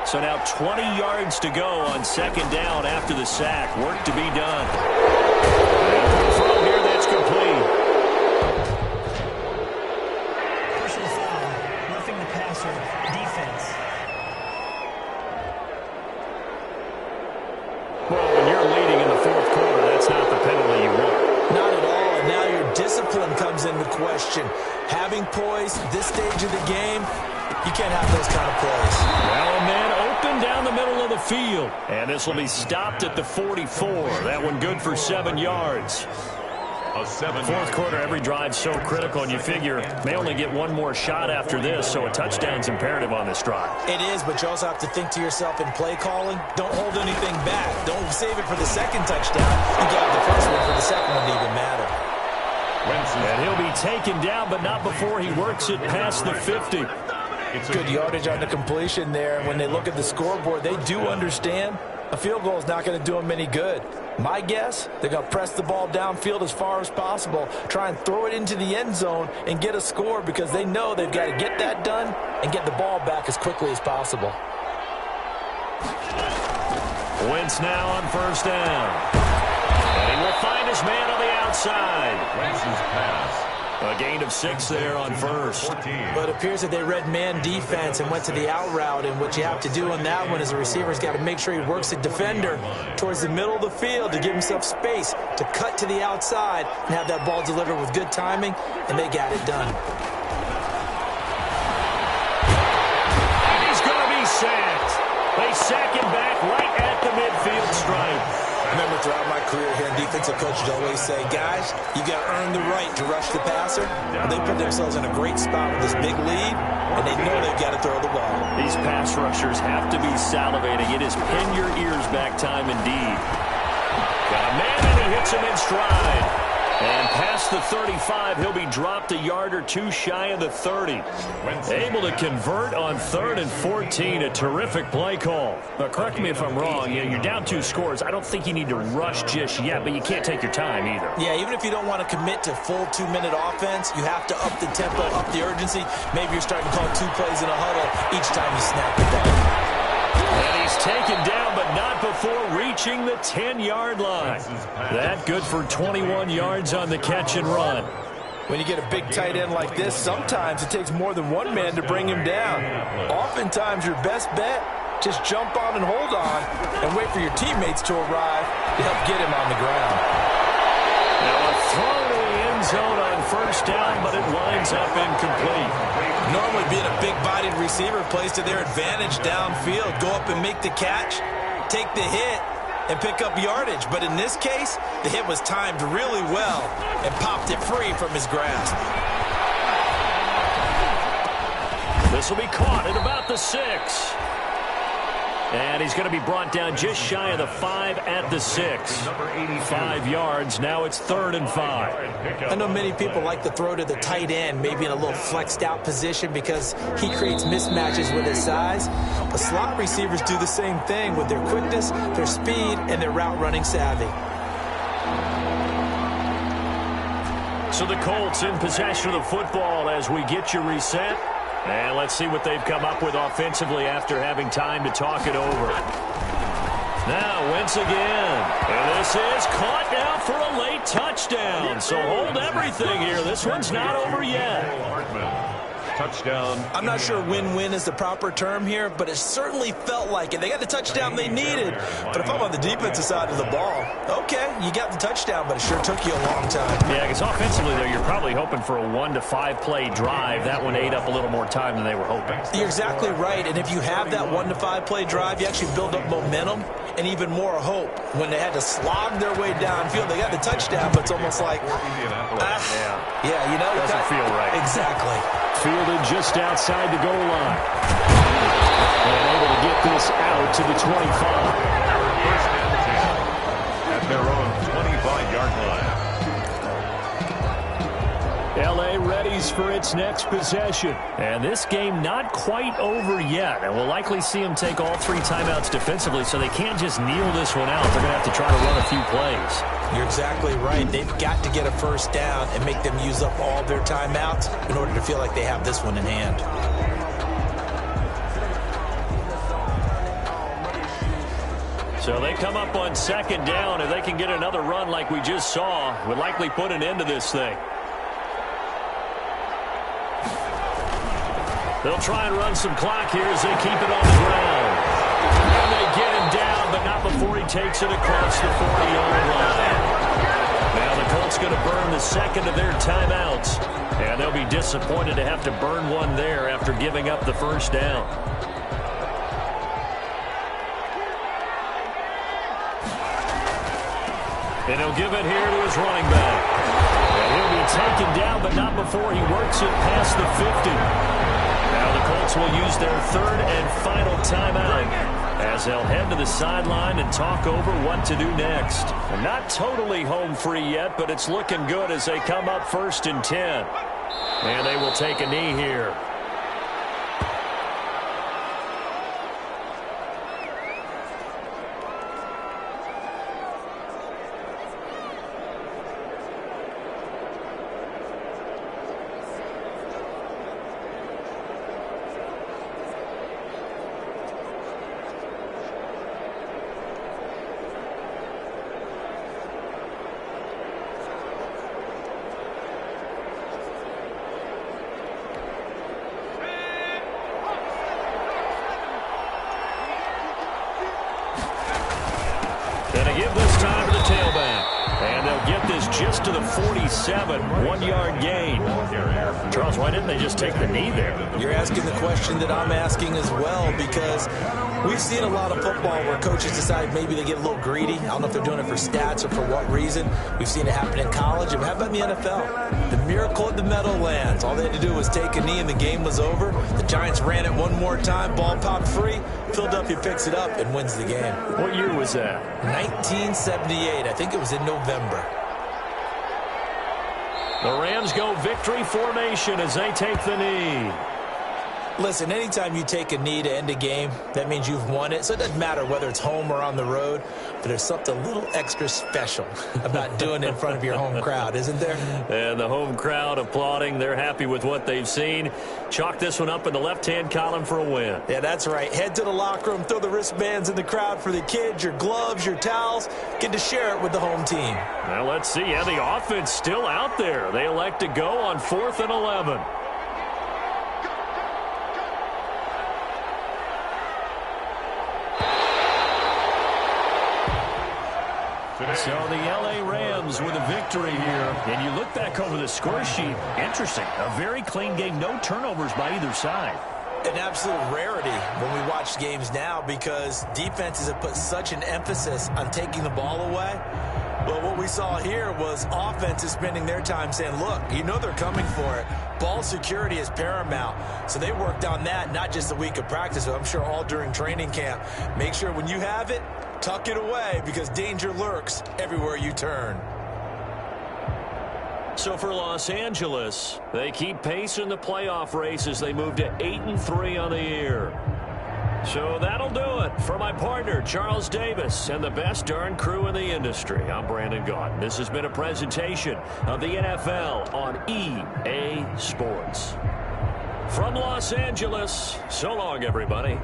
[SPEAKER 2] So now 20 yards to go on 2nd down after the sack. Work to be done. And from here, that's complete.
[SPEAKER 6] Personal foul, roughing the passer, defense.
[SPEAKER 2] Well, when you're leading in the 4th quarter, that's not the penalty you want.
[SPEAKER 3] Not at all. And now your discipline comes into question. Having poise this stage of the game, you can't have those kind of plays.
[SPEAKER 2] Well, a man open down the middle of the field. And this will be stopped at the 44. That one good for 7 yards.
[SPEAKER 1] A 7-yard
[SPEAKER 2] Fourth quarter, every drive's so critical, and you figure may only get one more shot after this, so a touchdown's imperative on this drive.
[SPEAKER 3] It is, but you also have to think to yourself in play calling, don't hold anything back. Don't save it for the second touchdown. You got the first one for the second one to even matter.
[SPEAKER 2] And he'll be taken down, but not before he works it past the 50.
[SPEAKER 4] Good yardage on the completion there. When they look at the scoreboard, they do understand a field goal is not going to do them any good. My guess, they're going to press the ball downfield as far as possible, try and throw it into the end zone and get a score because they know they've got to get that done and get the ball back as quickly as possible.
[SPEAKER 2] Wentz now on first down. And he will find his man on the outside.
[SPEAKER 1] Wentz's pass.
[SPEAKER 2] A gain of 6 there on first.
[SPEAKER 3] But it appears that they read man defense and went to the out route, and what you have to do on that one is the receiver's got to make sure he works the defender towards the middle of the field to give himself space to cut to the outside and have that ball delivered with good timing, and they got it done.
[SPEAKER 2] And he's going to be sacked. They sack him back right at the midfield stripe.
[SPEAKER 3] I remember throughout my career here, defensive coaches always say, guys, you got to earn the right to rush the passer. They put themselves in a great spot with this big lead, and they know they've got to throw the ball.
[SPEAKER 2] These pass rushers have to be salivating. It is pin your ears back time indeed. Got a man, and he hits him in stride. And past the 35, he'll be dropped a yard or two shy of the 30. Able to convert on 3rd and 14. A terrific play call. But correct me if I'm wrong. You're down 2 scores. I don't think you need to rush just yet, but you can't take your time either.
[SPEAKER 3] Yeah, even if you don't want to commit to full 2-minute offense, you have to up the tempo, up the urgency. Maybe you're starting to call 2 plays in a huddle each time you snap the ball.
[SPEAKER 2] And he's taken down, but not before reaching the 10-yard line. That good for 21 yards on the catch and run.
[SPEAKER 4] When you get a big tight end like this, sometimes it takes more than one man to bring him down. Oftentimes, your best bet, just jump on and hold on and wait for your teammates to arrive to help get him on the ground.
[SPEAKER 2] Now a throw to the end zone on first down, but it winds up incomplete.
[SPEAKER 3] Normally being a big-bodied receiver plays to their advantage downfield. Go up and make the catch, take the hit, and pick up yardage. But in this case, the hit was timed really well and popped it free from his grasp.
[SPEAKER 2] This will be caught at about the 6. And he's going to be brought down just shy of the 5 at the 6. 5 yards. Now it's 3rd and 5.
[SPEAKER 3] I know many people like to throw to the tight end, maybe in a little flexed out position because he creates mismatches with his size. But slot receivers do the same thing with their quickness, their speed, and their route running savvy.
[SPEAKER 2] So the Colts in possession of the football as we get you reset. And let's see what they've come up with offensively after having time to talk it over. Now, Wentz again. And this is caught now for a late touchdown. So hold everything here. This one's not over yet.
[SPEAKER 1] Touchdown.
[SPEAKER 3] I'm not sure win-win is the proper term here, but it certainly felt like it. They got the touchdown they needed. But if I'm on the defensive side of the ball, okay, you got the touchdown, but it sure took you a long time.
[SPEAKER 2] Yeah, because offensively, though, you're probably hoping for a 1 to 5 play drive. That one ate up a little more time than they were hoping.
[SPEAKER 3] You're exactly right. And if you have that 1 to 5 play drive, you actually build up momentum and even more hope. When they had to slog their way downfield, they got the touchdown, but it's almost like, yeah, you know,
[SPEAKER 2] doesn't feel right.
[SPEAKER 3] Exactly.
[SPEAKER 2] Fielded just outside the goal line. And able to get this out to the 25.
[SPEAKER 1] First and 10 at their own 25-yard line.
[SPEAKER 2] L.A. readies for its next possession. And this game not quite over yet. And we'll likely see them take all 3 timeouts defensively, so they can't just kneel this one out. They're going to have to try to run a few plays.
[SPEAKER 3] You're exactly right. They've got to get a first down and make them use up all their timeouts in order to feel like they have this one in hand.
[SPEAKER 2] So they come up on 2nd down. If they can get another run like we just saw, would likely put an end to this thing. They'll try and run some clock here as they keep it on the ground. And they get him down, but not before he takes it across the 40-yard line. Now the Colts going to burn the 2nd of their timeouts. And they'll be disappointed to have to burn one there after giving up the first down. And he'll give it here to his running back. And he'll be taken down, but not before he works it past the 50. Now the Colts will use their third and final timeout as they'll head to the sideline and talk over what to do next. And not totally home free yet, but it's looking good as they come up 1st and 10. And they will take a knee here. Gonna give this time to the tailback. And they'll get this just to the 47, 1-yard gain. Charles, why didn't they just take the knee there?
[SPEAKER 3] You're asking the question that I'm asking as well, because we've seen a lot of football where coaches decide maybe they get a little greedy. I don't know if they're doing it for stats or for what reason. We've seen it happen in college. And how about in the NFL? The miracle at the Meadowlands. All they had to do was take a knee and the game was over. The Giants ran it one more time. Ball popped free. Philadelphia picks it up and wins the game.
[SPEAKER 2] What year was that?
[SPEAKER 3] 1978. I think it was in November.
[SPEAKER 2] The Rams go victory formation as they take the knee.
[SPEAKER 3] Listen, anytime you take a knee to end a game, that means you've won it. So it doesn't matter whether it's home or on the road, but there's something a little extra special about doing it in front of your home crowd, isn't there?
[SPEAKER 2] And the home crowd applauding. They're happy with what they've seen. Chalk this one up in the left-hand column for a win.
[SPEAKER 3] Yeah, that's right. Head to the locker room, throw the wristbands in the crowd for the kids, your gloves, your towels. Get to share it with the home team.
[SPEAKER 2] Well, let's see. Yeah, the offense still out there. They elect to go on 4th and 11. So the L.A. Rams with a victory here. And you look back over the score sheet. Interesting. A very clean game. No turnovers by either side.
[SPEAKER 3] An absolute rarity when we watch games now, because defenses have put such an emphasis on taking the ball away. Well, what we saw here was offenses spending their time saying, look, you know they're coming for it. Ball security is paramount. So they worked on that not just a week of practice, but I'm sure all during training camp. Make sure when you have it, tuck it away, because danger lurks everywhere you turn.
[SPEAKER 2] So for Los Angeles, they keep pace in the playoff race as they move to 8-3 on the year. So that'll do it for my partner, Charles Davis, and the best darn crew in the industry. I'm Brandon Gaudin. This has been a presentation of the NFL on EA Sports. From Los Angeles, so long, everybody.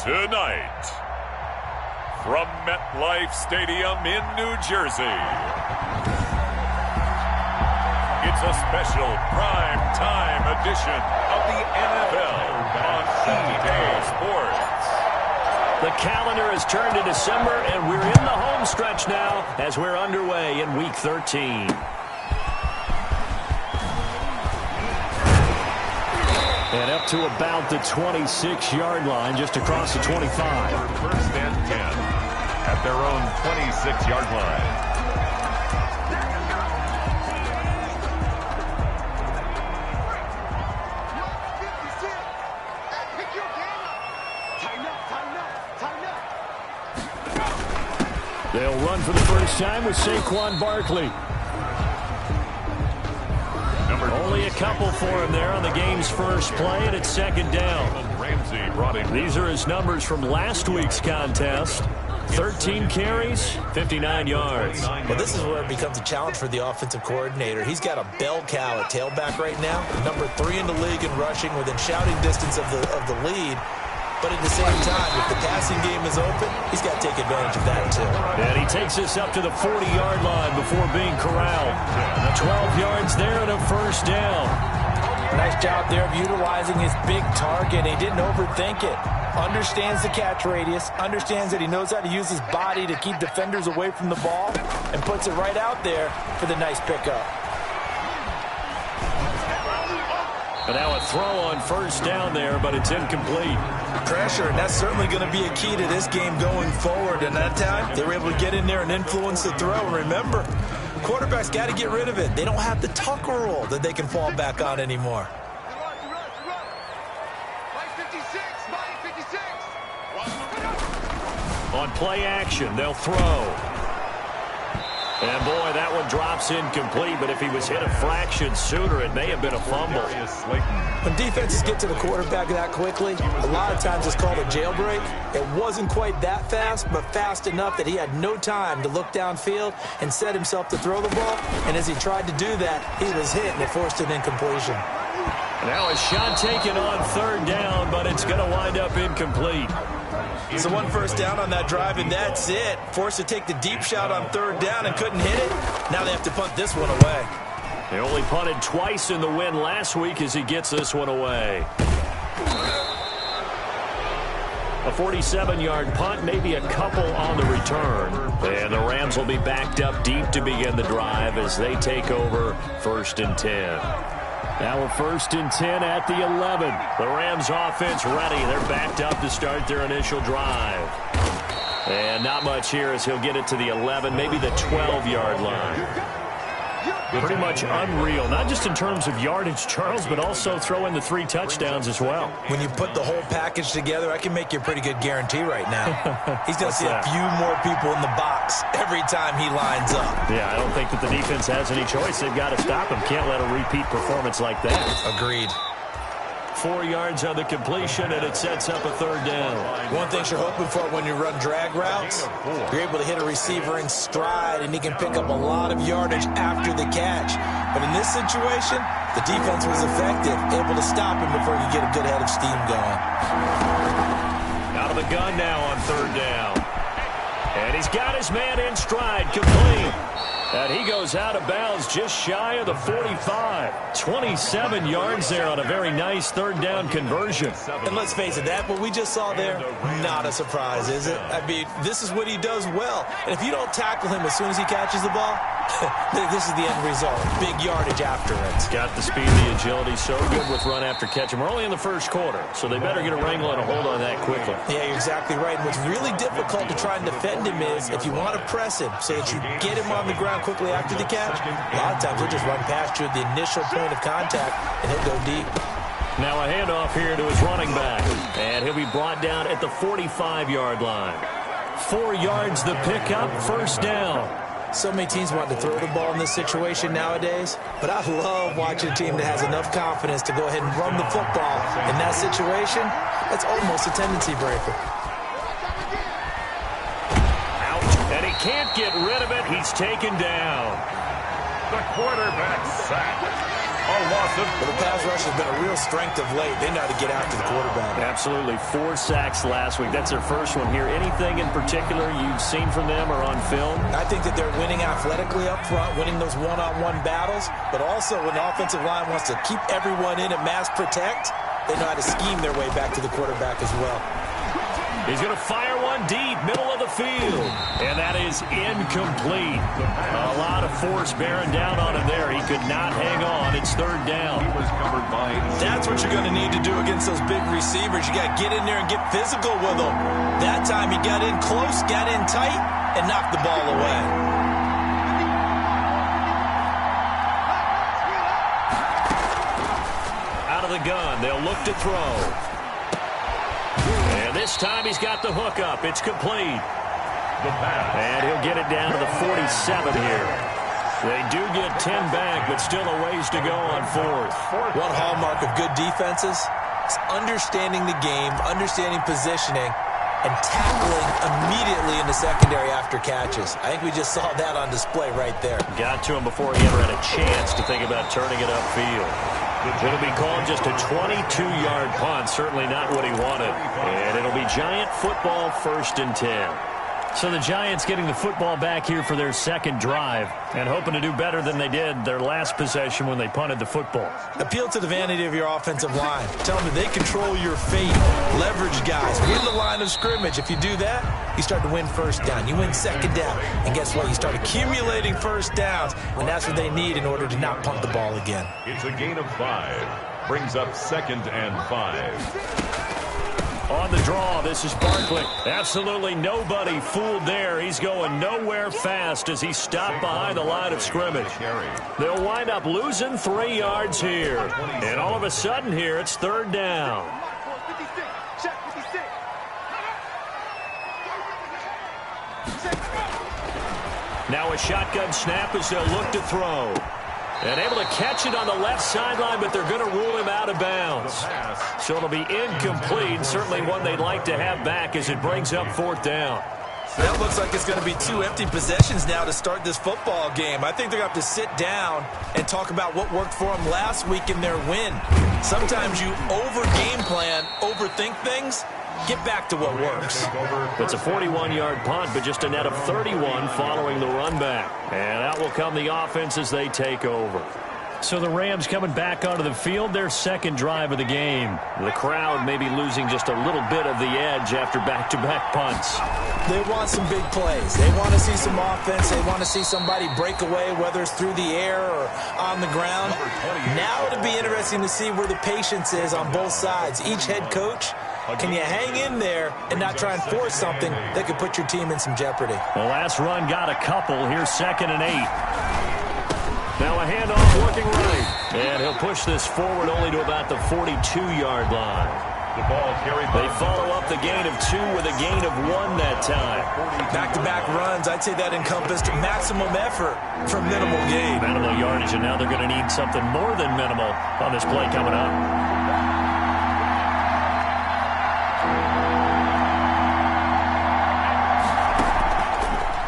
[SPEAKER 1] Tonight, from MetLife Stadium in New Jersey, it's a special prime time edition of the NFL on EA Sports.
[SPEAKER 2] The calendar has turned to December, and we're in the home stretch now as we're underway in Week 13. And up to about the 26-yard line, just across the 25.
[SPEAKER 1] First and 10 at their own 26-yard line.
[SPEAKER 2] They'll run for the first time with Saquon Barkley. Only a couple for him there on the game's first play, and it's second down.
[SPEAKER 1] Ramsey brought him.
[SPEAKER 2] These are his numbers from last week's contest. 13 carries, 59 yards.
[SPEAKER 3] Well, this is where it becomes a challenge for the offensive coordinator. He's got a bell cow at tailback right now, number 3 in the league in rushing, within shouting distance of the lead. But at the same time, if the passing game is open, he's got to take advantage of that, too.
[SPEAKER 2] And he takes this up to the 40-yard line before being corralled. 12 yards there and a first down.
[SPEAKER 4] Nice job there of utilizing his big target. He didn't overthink it. Understands the catch radius, understands that he knows how to use his body to keep defenders away from the ball, and puts it right out there for the nice pickup.
[SPEAKER 2] And now a throw on first down there, but it's incomplete.
[SPEAKER 3] Pressure, and that's certainly going to be a key to this game going forward. And that time, they were able to get in there and influence the throw. And remember, quarterbacks got to get rid of it. They don't have the tuck rule that they can fall back on anymore.
[SPEAKER 2] On play action, they'll throw. And boy, that one drops incomplete, but if he was hit a fraction sooner, it may have been a fumble.
[SPEAKER 3] When defenses get to the quarterback that quickly, a lot of times it's called a jailbreak. It wasn't quite that fast, but fast enough that he had no time to look downfield and set himself to throw the ball. And as he tried to do that, he was hit, and it forced an incompletion.
[SPEAKER 2] Now a shot taken on third down, but it's going to wind up incomplete.
[SPEAKER 3] So one first down on that drive, and that's it. Forced to take the deep shot on third down and couldn't hit it. Now they have to punt this one away.
[SPEAKER 2] They only punted twice in the win last week as he gets this one away. A 47-yard punt, maybe a couple on the return. And the Rams will be backed up deep to begin the drive as they take over first and 10. Now a first and 10 at the 11. The Rams offense ready. They're backed up to start their initial drive. And not much here as he'll get it to the 11, maybe the 12-yard line. Pretty much unreal, not just in terms of yardage, Charles, but also throw in the 3 touchdowns as well.
[SPEAKER 3] When you put the whole package together, I can make you a pretty good guarantee right now. He's going to see a few more people in the box every time he lines up.
[SPEAKER 2] Yeah, I don't think that the defense has any choice. They've got to stop him. Can't let a repeat performance like that.
[SPEAKER 3] Agreed.
[SPEAKER 2] 4 yards on the completion, and it sets up a third down.
[SPEAKER 3] One thing you're hoping for when you run drag routes, you're able to hit a receiver in stride, and he can pick up a lot of yardage after the catch. But in this situation, the defense was effective, able to stop him before he could get a good head of steam going.
[SPEAKER 2] Out of the gun now on third down. And he's got his man in stride, complete. And he goes out of bounds just shy of the 45. 27 yards there on a very nice third down conversion.
[SPEAKER 3] And let's face it, that what we just saw there, not a surprise, is it? I mean, this is what he does well. And if you don't tackle him as soon as he catches the ball, this is the end result. Big yardage after it.
[SPEAKER 2] He's got the speed, the agility, so good with run after catch. And we're only in the first quarter, so they better get a wrangle and a hold on that quickly.
[SPEAKER 3] Yeah, you're exactly right. And what's really difficult to try and defend him is if you want to press him so that you get him on the ground quickly after the catch, a lot of times he'll just run past you at the initial point of contact, and he'll go deep.
[SPEAKER 2] Now a handoff here to his running back, and he'll be brought down at the 45-yard line. 4 yards the pickup, first down.
[SPEAKER 3] So many teams want to throw the ball in this situation nowadays, but I love watching a team that has enough confidence to go ahead and run the football. In that situation, that's almost a tendency breaker.
[SPEAKER 2] And he can't get rid of it. He's taken down.
[SPEAKER 1] The quarterback sacked. A loss of
[SPEAKER 3] Well, the pass rush has been a real strength of late. They know how to get after the quarterback.
[SPEAKER 2] Absolutely. 4 sacks last week. That's their first one here. Anything in particular you've seen from them or on film?
[SPEAKER 3] I think that they're winning athletically up front, winning those one-on-one battles, but also when the offensive line wants to keep everyone in and mass protect, they know how to scheme their way back to the quarterback as well.
[SPEAKER 2] He's going to fire one deep, middle of the field. And that is incomplete. A lot of force bearing down on him there. He could not hang on. It's third down.
[SPEAKER 1] He was covered by.
[SPEAKER 3] That's what you're going to need to do against those big receivers. You got to get in there and get physical with them. That time he got in close, got in tight, and knocked the ball away.
[SPEAKER 2] Out of the gun. They'll look to throw. And this time he's got the hook up. It's complete. And he'll get it down to the 47 here. They do get 10 back, but still a ways to go on fourth.
[SPEAKER 3] One hallmark of good defenses is understanding the game, understanding positioning, and tackling immediately in the secondary after catches. I think we just saw that on display right there.
[SPEAKER 2] Got to him before he ever had a chance to think about turning it upfield. It'll be called just a 22-yard punt. Certainly not what he wanted. And it'll be Giant football, 1st and 10. So the Giants getting the football back here for their second drive and hoping to do better than they did their last possession when they punted the football.
[SPEAKER 3] Appeal to the vanity of your offensive line. Tell them they control your fate. Leverage guys. Win the line of scrimmage. If you do that, you start to win first down. You win second down. And guess what? You start accumulating first downs. And that's what they need in order to not punt the ball again.
[SPEAKER 1] It's a gain of 5. Brings up 2nd and 5.
[SPEAKER 2] On the draw, this is Barkley. Absolutely nobody fooled there. He's going nowhere fast as he stopped behind the line of scrimmage. They'll wind up losing 3 yards here. And all of a sudden here, it's third down. Now a shotgun snap as they'll look to throw. And able to catch it on the left sideline, but they're going to rule him out of bounds. So it'll be incomplete. Certainly one they'd like to have back as it brings up 4th down.
[SPEAKER 3] That looks like it's going to be 2 empty possessions now to start this football game. I think they're going to have to sit down and talk about what worked for them last week in their win. Sometimes you over-game plan, overthink things. Get back to what works.
[SPEAKER 2] It's a 41-yard punt, but just a net of 31 following the run back. And out will come the offense as they take over. So the Rams coming back onto the field, their second drive of the game. The crowd may be losing just a little bit of the edge after back-to-back punts.
[SPEAKER 3] They want some big plays. They want to see some offense. They want to see somebody break away, whether it's through the air or on the ground. Now it'll be interesting to see where the patience is on both sides. Each head coach, can you hang in there and not try and force something that could put your team in some jeopardy?
[SPEAKER 2] The last run got a couple. Here's 2nd and 8. Now a handoff working right. And he'll push this forward only to about the 42-yard line.
[SPEAKER 1] The ball carried.
[SPEAKER 2] They follow up the gain of 2 with a gain of 1 that time.
[SPEAKER 3] Back-to-back runs, I'd say that encompassed maximum effort for minimal gain.
[SPEAKER 2] Minimal yardage, and now they're going to need something more than minimal on this play coming up.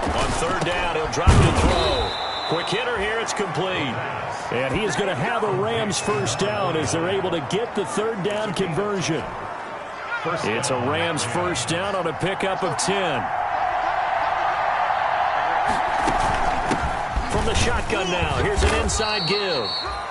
[SPEAKER 2] On 3rd down, he'll drop to throw. Quick hitter here, it's complete. And he is going to have a Rams first down as they're able to get the 3rd down conversion. It's a Rams first down on a pickup of 10. From the shotgun now, here's an inside give.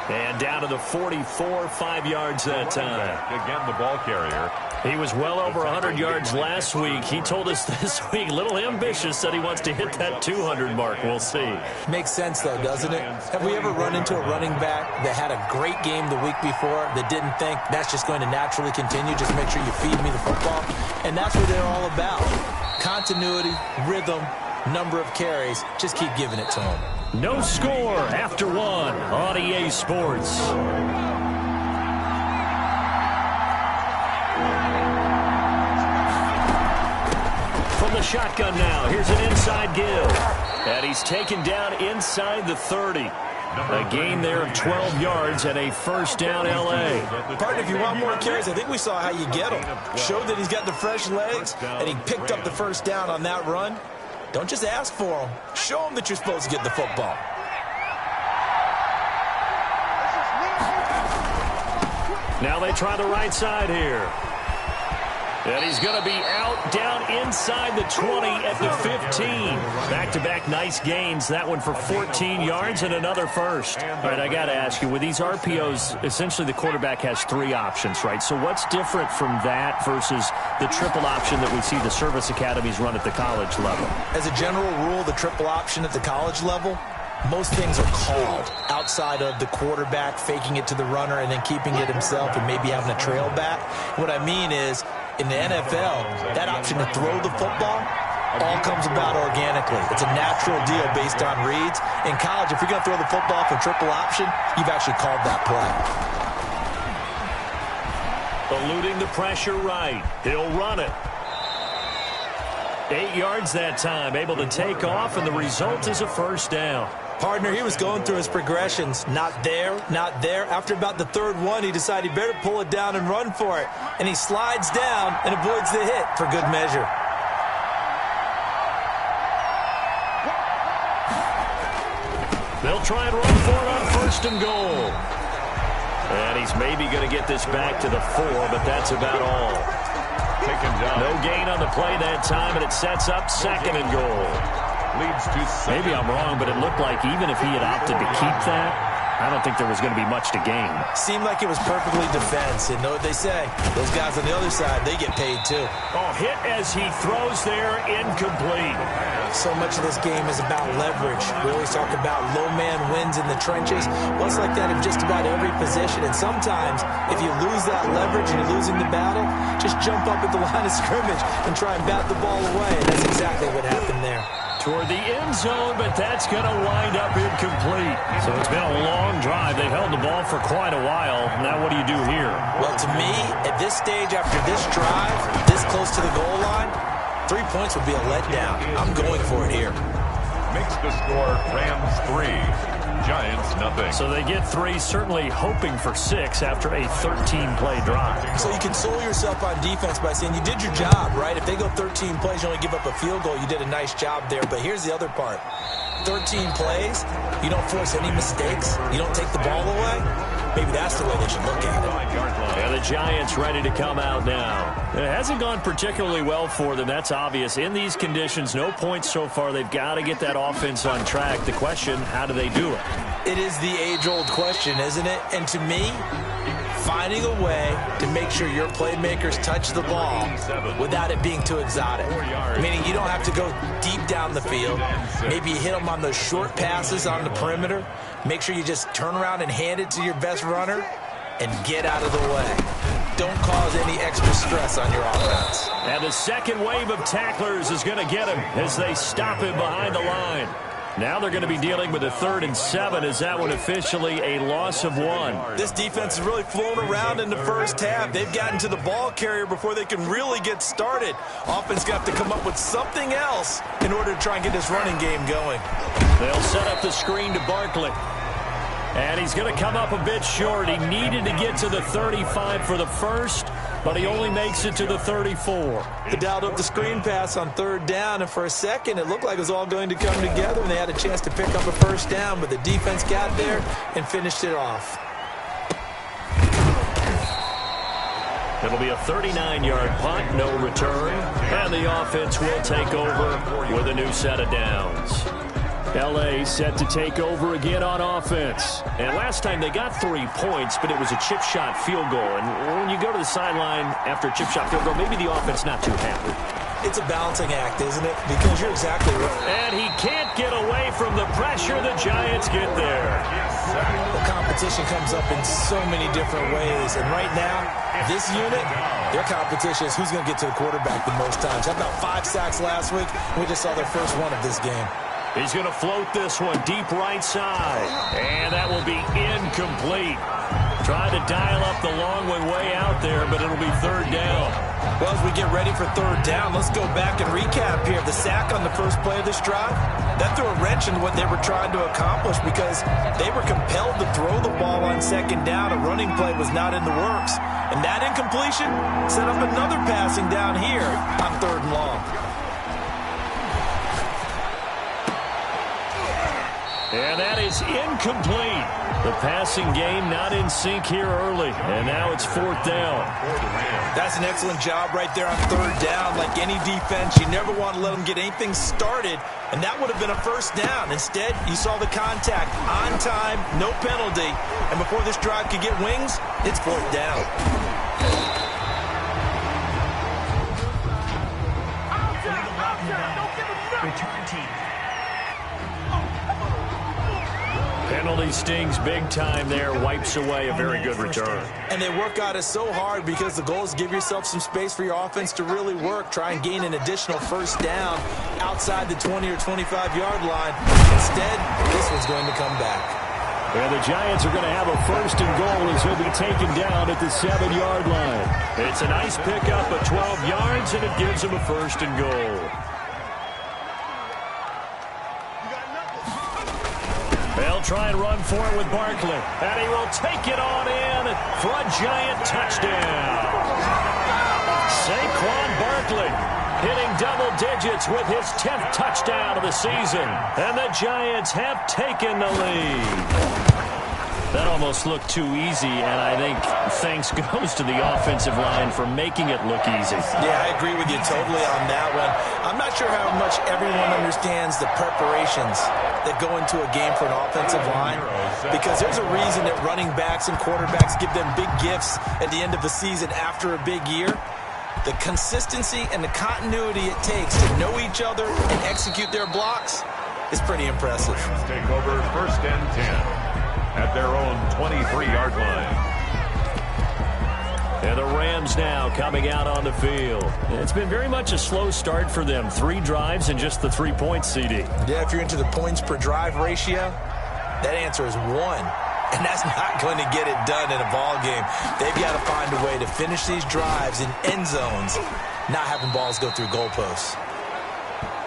[SPEAKER 2] And down to the 44, 5 yards that time.
[SPEAKER 1] Again, the ball carrier.
[SPEAKER 2] He was well over 100 yards last week. He told us this week, a little ambitious, said he wants to hit that 200 mark. We'll see.
[SPEAKER 3] Makes sense, though, doesn't it? Have we ever run into a running back that had a great game the week before that didn't think that's just going to naturally continue? Just make sure you feed me the football. And that's what they're all about. Continuity, rhythm, number of carries. Just keep giving it to them.
[SPEAKER 2] No score after 1 on EA Sports. From the shotgun now, here's an inside give. And he's taken down inside the 30. A gain there of 12 yards and a first down L.A.
[SPEAKER 3] Partner, if you want more carries, I think we saw how you get them. Showed that he's got the fresh legs, and he picked up the first down on that run. Don't just ask for them. Show them that you're supposed to get the football.
[SPEAKER 2] Now they try the right side here. And he's going to be out down inside the 20 at the 15. Back-to-back nice gains. That one for 14 yards and another first. All right, I got to ask you, with these RPOs, essentially the quarterback has 3 options, right? So what's different from that versus the triple option that we see the service academies run at the college level?
[SPEAKER 3] As a general rule, the triple option at the college level, most things are called outside of the quarterback faking it to the runner and then keeping it himself and maybe having a trail back. What I mean is, in the NFL, that option to throw the football all comes about organically. It's a natural deal based on reads. In college, if you're going to throw the football for triple option, you've actually called that play.
[SPEAKER 2] Eluding the pressure right. He'll run it. 8 yards that time, able to take off, and the result is a first down.
[SPEAKER 3] Partner, he was going through his progressions. Not there, not there. After about the third one, he decided he better pull it down and run for it. And he slides down and avoids the hit for good measure.
[SPEAKER 2] They'll try and run for it on first and goal. And he's maybe going to get this back to the 4, but that's about all. No gain on the play that time, and it sets up second and goal. Maybe I'm wrong, but it looked like even if he had opted to keep that, I don't think there was going to be much to gain.
[SPEAKER 3] Seemed like it was perfectly defense. And know what they say? Those guys on the other side, they get paid too.
[SPEAKER 2] Oh, hit as he throws there, incomplete.
[SPEAKER 3] So much of this game is about leverage. We always talk about low man wins in the trenches. Well, it's like that in just about every position. And sometimes, if you lose that leverage and you're losing the battle, just jump up at the line of scrimmage and try and bat the ball away. And that's exactly what happened there.
[SPEAKER 2] Toward the end zone, but that's going to wind up incomplete. So it's been a long drive. They've held the ball for quite a while. Now what do you do here?
[SPEAKER 3] Well, to me, at this stage, after this drive, this close to the goal line, 3 points would be a letdown. I'm going for it here.
[SPEAKER 1] Makes the score Rams 3, Giants nothing.
[SPEAKER 2] So they get 3, certainly hoping for 6 after a 13-play drive.
[SPEAKER 3] So you console yourself on defense by saying you did your job, right? If they go 13 plays, you only give up a field goal, you did a nice job there. But here's the other part. 13 plays, you don't force any mistakes, you don't take the ball away. Maybe that's the way they should look at it.
[SPEAKER 2] And the Giants ready to come out now. It hasn't gone particularly well for them. That's obvious. In these conditions, no points so far. They've got to get that offense on track. The question, how do they do it?
[SPEAKER 3] It is the age-old question, isn't it? And to me, finding a way to make sure your playmakers touch the ball without it being too exotic. Meaning you don't have to go deep down the field. Maybe you hit them on those short passes on the perimeter. Make sure you just turn around and hand it to your best runner and get out of the way. Don't cause any extra stress on your offense.
[SPEAKER 2] And the second wave of tacklers is going to get him as they stop him behind the line. Now they're going to be dealing with a 3rd and 7. Is that one officially a loss of 1?
[SPEAKER 3] This defense has really flown around in the first half. They've gotten to the ball carrier before they can really get started. Offense got to come up with something else in order to try and get this running game going.
[SPEAKER 2] They'll set up the screen to Barkley. And he's going to come up a bit short. He needed to get to the 35 for the first, but he only makes it to the 34.
[SPEAKER 3] They dialed up the screen pass on 3rd down, and for a second it looked like it was all going to come together, and they had a chance to pick up a first down, but the defense got there and finished it off.
[SPEAKER 2] It'll be a 39-yard punt, no return, and the offense will take over with a new set of downs. L.A. set to take over again on offense. And last time they got 3 points, but it was a chip shot field goal. And when you go to the sideline after a chip shot field goal, maybe the offense not too happy.
[SPEAKER 3] It's a balancing act, isn't it? Because you're exactly right.
[SPEAKER 2] And he can't get away from the pressure. The Giants get there.
[SPEAKER 3] The competition comes up in so many different ways. And right now, this unit, their competition is who's going to get to the quarterback the most times. How about 5 sacks last week? We just saw their first one of this game.
[SPEAKER 2] He's going to float this one deep right side. And that will be incomplete. Trying to dial up the long one way out there, but it'll be 3rd down.
[SPEAKER 3] Well, as we get ready for 3rd down, let's go back and recap here. The sack on the first play of this drive, that threw a wrench in what they were trying to accomplish because they were compelled to throw the ball on 2nd down. A running play was not in the works. And that incompletion set up another passing down here on 3rd and long.
[SPEAKER 2] And that is incomplete. The passing game not in sync here early. And now it's 4th down.
[SPEAKER 3] That's an excellent job right there on 3rd down. Like any defense, you never want to let them get anything started. And that would have been a 1st down. Instead, you saw the contact on time, no penalty. And before this drive could get wings, it's 4th down.
[SPEAKER 6] Return team.
[SPEAKER 2] Penalty stings big time there. Wipes away a very good return.
[SPEAKER 3] And they work at it so hard because the goal is give yourself some space for your offense to really work. Try and gain an additional 1st down outside the 20 or 25-yard line. Instead, this one's going to come back.
[SPEAKER 2] And the Giants are going to have a 1st and goal as he'll be taken down at the 7-yard line. It's a nice pickup of 12 yards, and it gives him a 1st and goal. They'll try and run for it with Barkley. And he will take it on in for a Giant touchdown. Saquon Barkley hitting double digits with his 10th touchdown of the season. And the Giants have taken the lead. That almost looked too easy, and I think thanks goes to the offensive line for making it look easy.
[SPEAKER 3] Yeah, I agree with you totally on that one. I'm not sure how much everyone understands the preparations that go into a game for an offensive line, because there's a reason that running backs and quarterbacks give them big gifts at the end of the season after a big year. The consistency and the continuity it takes to know each other and execute their blocks is pretty impressive.
[SPEAKER 1] Take over 1st and 10. At their own 23-yard line.
[SPEAKER 2] And the Rams now coming out on the field. It's been very much a slow start for them. 3 drives and just the 3 points, CD.
[SPEAKER 3] Yeah, if you're into the points per drive ratio, that answer is 1. And that's not going to get it done in a ball game. They've got to find a way to finish these drives in end zones, not having balls go through goalposts.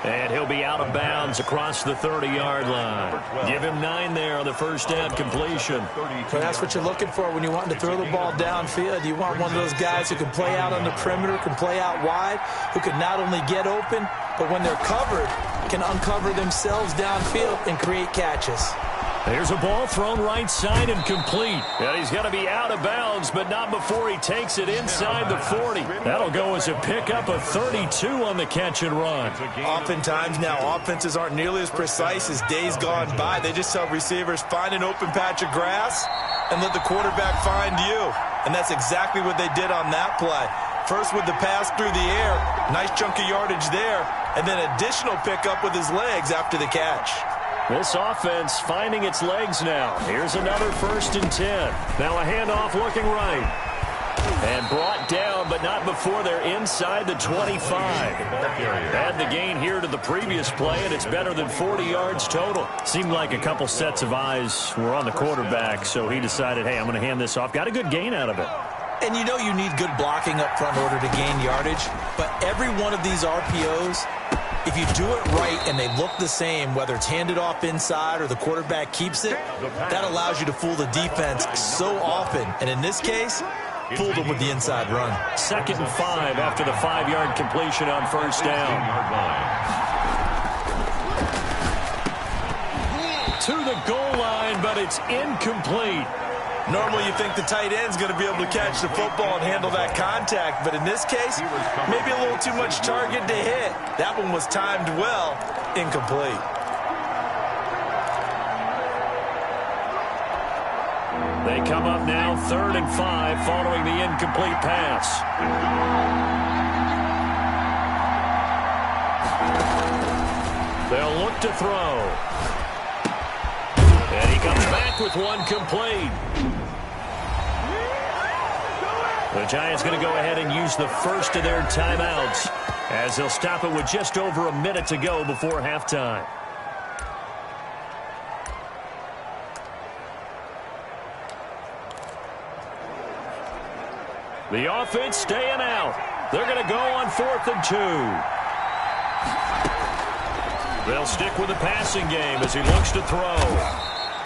[SPEAKER 2] And he'll be out of bounds across the 30-yard line. Give him 9 there on the 1st down completion.
[SPEAKER 3] Well, that's what you're looking for when you're wanting to throw the ball downfield. You want one of those guys who can play out on the perimeter, can play out wide, who can not only get open, but when they're covered, can uncover themselves downfield and create catches.
[SPEAKER 2] There's a ball thrown right side and complete. And he's going to be out of bounds, but not before he takes it inside the 40. That'll go as a pickup of 32 on the catch and run.
[SPEAKER 3] Oftentimes now, offenses aren't nearly as precise as days gone by. They just tell receivers, find an open patch of grass and let the quarterback find you. And that's exactly what they did on that play. First with the pass through the air, nice chunk of yardage there, and then additional pickup with his legs after the catch.
[SPEAKER 2] This offense finding its legs now. Here's another 1st and 10. Now a handoff looking right. And brought down, but not before they're inside the 25. Add the gain here to the previous play, and it's better than 40 yards total. Seemed like a couple sets of eyes were on the quarterback, so he decided, hey, I'm going to hand this off. Got a good gain out of it.
[SPEAKER 3] And you know you need good blocking up front in order to gain yardage, but every one of these RPOs, if you do it right and they look the same, whether it's handed off inside or the quarterback keeps it, that allows you to fool the defense so often. And in this case, fooled them with the inside run.
[SPEAKER 2] 2nd and 5 after the 5-yard completion on 1st down. To the goal line, but it's incomplete.
[SPEAKER 3] Normally you think the tight end's going to be able to catch the football and handle that contact, but in this case, maybe a little too much target to hit. That one was timed well, incomplete.
[SPEAKER 2] They come up now 3rd and 5 following the incomplete pass. They'll look to throw. And he comes back with one complete. The Giants going to go ahead and use the first of their timeouts as they'll stop it with just over a minute to go before halftime. The offense staying out. They're going to go on 4th and 2. They'll stick with the passing game as he looks to throw.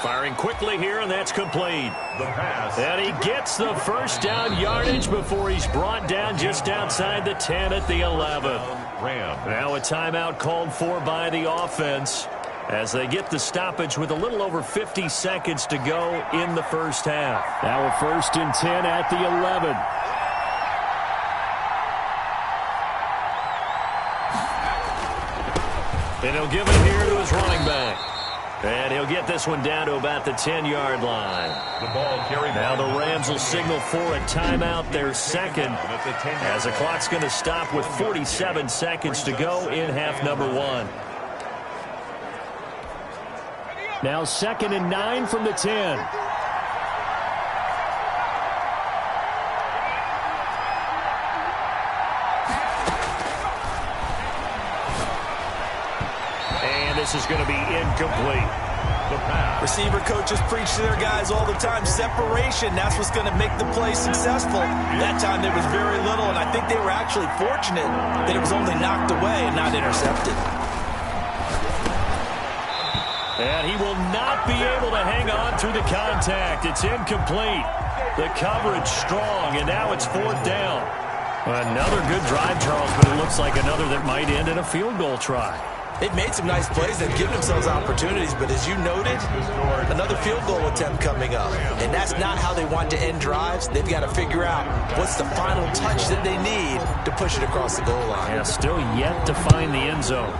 [SPEAKER 2] Firing quickly here, and that's complete.
[SPEAKER 1] The pass.
[SPEAKER 2] And he gets the 1st down yardage before he's brought down just outside the 10 at the 11.
[SPEAKER 1] Ram.
[SPEAKER 2] Now a timeout called for by the offense. as they get the stoppage with a little over 50 seconds to go in the first half. Now a 1st and 10 at the 11. And he'll give it here to his running back. And he'll get this one down to about the 10-yard line.
[SPEAKER 1] The ball carried.
[SPEAKER 2] Now the Rams will signal for a timeout, their second, as the clock's going to stop with 47 seconds to go in half number 1. Now 2nd and 9 from the 10. This is going to be incomplete.
[SPEAKER 1] The pass.
[SPEAKER 4] Receiver coaches preach to their guys all the time. Separation, that's what's going to make the play successful. That time there was very little, and I think they were actually fortunate that it was only knocked away and not intercepted.
[SPEAKER 2] And he will not be able to hang on through the contact. It's incomplete. The coverage strong, and now it's 4th down. Another good drive, Charles, but it looks like another that might end in a field goal try.
[SPEAKER 4] They've made some nice plays. They've given themselves opportunities, but as you noted, another field goal attempt coming up. And that's not how they want to end drives. They've got to figure out what's the final touch that they need to push it across the goal line.
[SPEAKER 2] Yeah, still yet to find the end zone.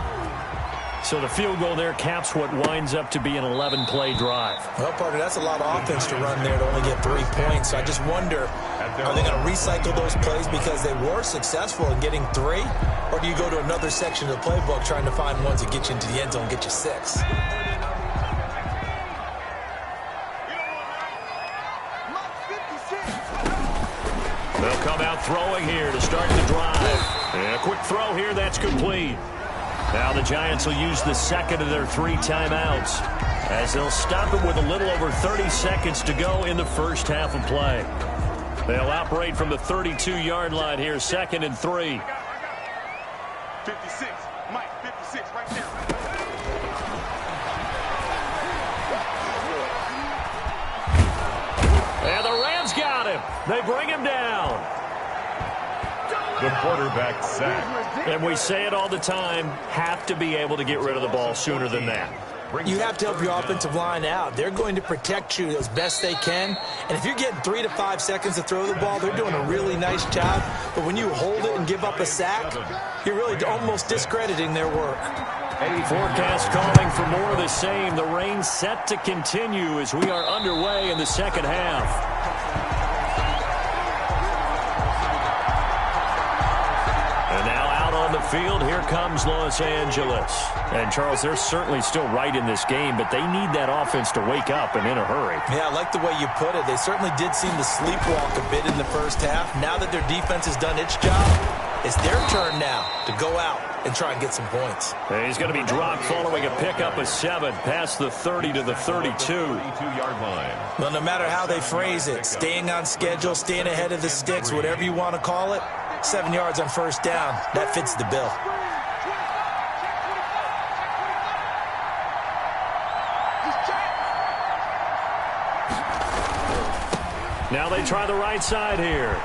[SPEAKER 2] So the field goal there caps what winds up to be an 11-play drive.
[SPEAKER 4] Well, partner, that's a lot of offense to run there to only get 3 points. So I just wonder, are they going to recycle those plays because they were successful in getting 3? Or do you go to another section of the playbook trying to find ones that get you into the end zone and get you 6?
[SPEAKER 2] They'll come out throwing here to start the drive. And a quick throw here, that's complete. Now the Giants will use the second of their 3 timeouts as they'll stop it with a little over 30 seconds to go in the first half of play. They'll operate from the 32-yard line here, 2nd and 3.
[SPEAKER 5] 56, Mike, 56, right there.
[SPEAKER 2] And the Rams got him. They bring him down.
[SPEAKER 1] The quarterback sacked.
[SPEAKER 2] And we say it all the time, have to be able to get rid of the ball sooner than that.
[SPEAKER 4] You have to help your offensive line out. They're going to protect you as best they can. And if you're getting 3 to 5 seconds to throw the ball, they're doing a really nice job. But when you hold it and give up a sack, you're really almost discrediting their work.
[SPEAKER 2] Forecast calling for more of the same. The rain set to continue as we are underway in the second half. On the field, here comes Los Angeles. And, Charles, they're certainly still right in this game, but they need that offense to wake up and in a hurry.
[SPEAKER 4] Yeah, I like the way you put it. They certainly did seem to sleepwalk a bit in the first half. Now that their defense has done its job, it's their turn now to go out and try and get some points.
[SPEAKER 2] And he's going to be dropped following a pickup of 7 past the 30 to the 32-yard
[SPEAKER 1] line.
[SPEAKER 4] Well, no matter how they phrase it, staying on schedule, staying ahead of the sticks, whatever you want to call it, 7 yards on first down, that fits the bill.
[SPEAKER 2] Now they try the right side here.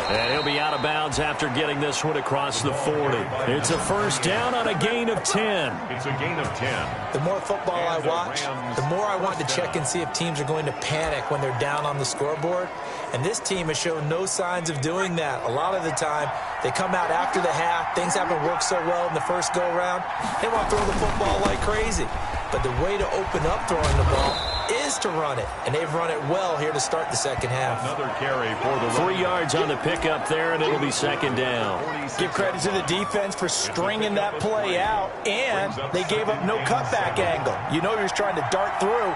[SPEAKER 2] And he'll be out of bounds after getting this one across the 40. It's a first down on a gain of 10.
[SPEAKER 1] It's a gain of 10.
[SPEAKER 4] The more football I watch, the more I want to check and see if teams are going to panic when they're down on the scoreboard. And this team has shown no signs of doing that. A lot of the time, they come out after the half. Things haven't worked so well in the first go-around. They want to throw the football like crazy. But the way to open up throwing the ball is to run it. And they've run it well here to start the second half.
[SPEAKER 1] Another carry for the
[SPEAKER 2] 3 yards on the pickup there, and it'll be second down.
[SPEAKER 4] Give credit to the defense for stringing that play out, and they gave up no cutback angle. You know he was trying to dart through.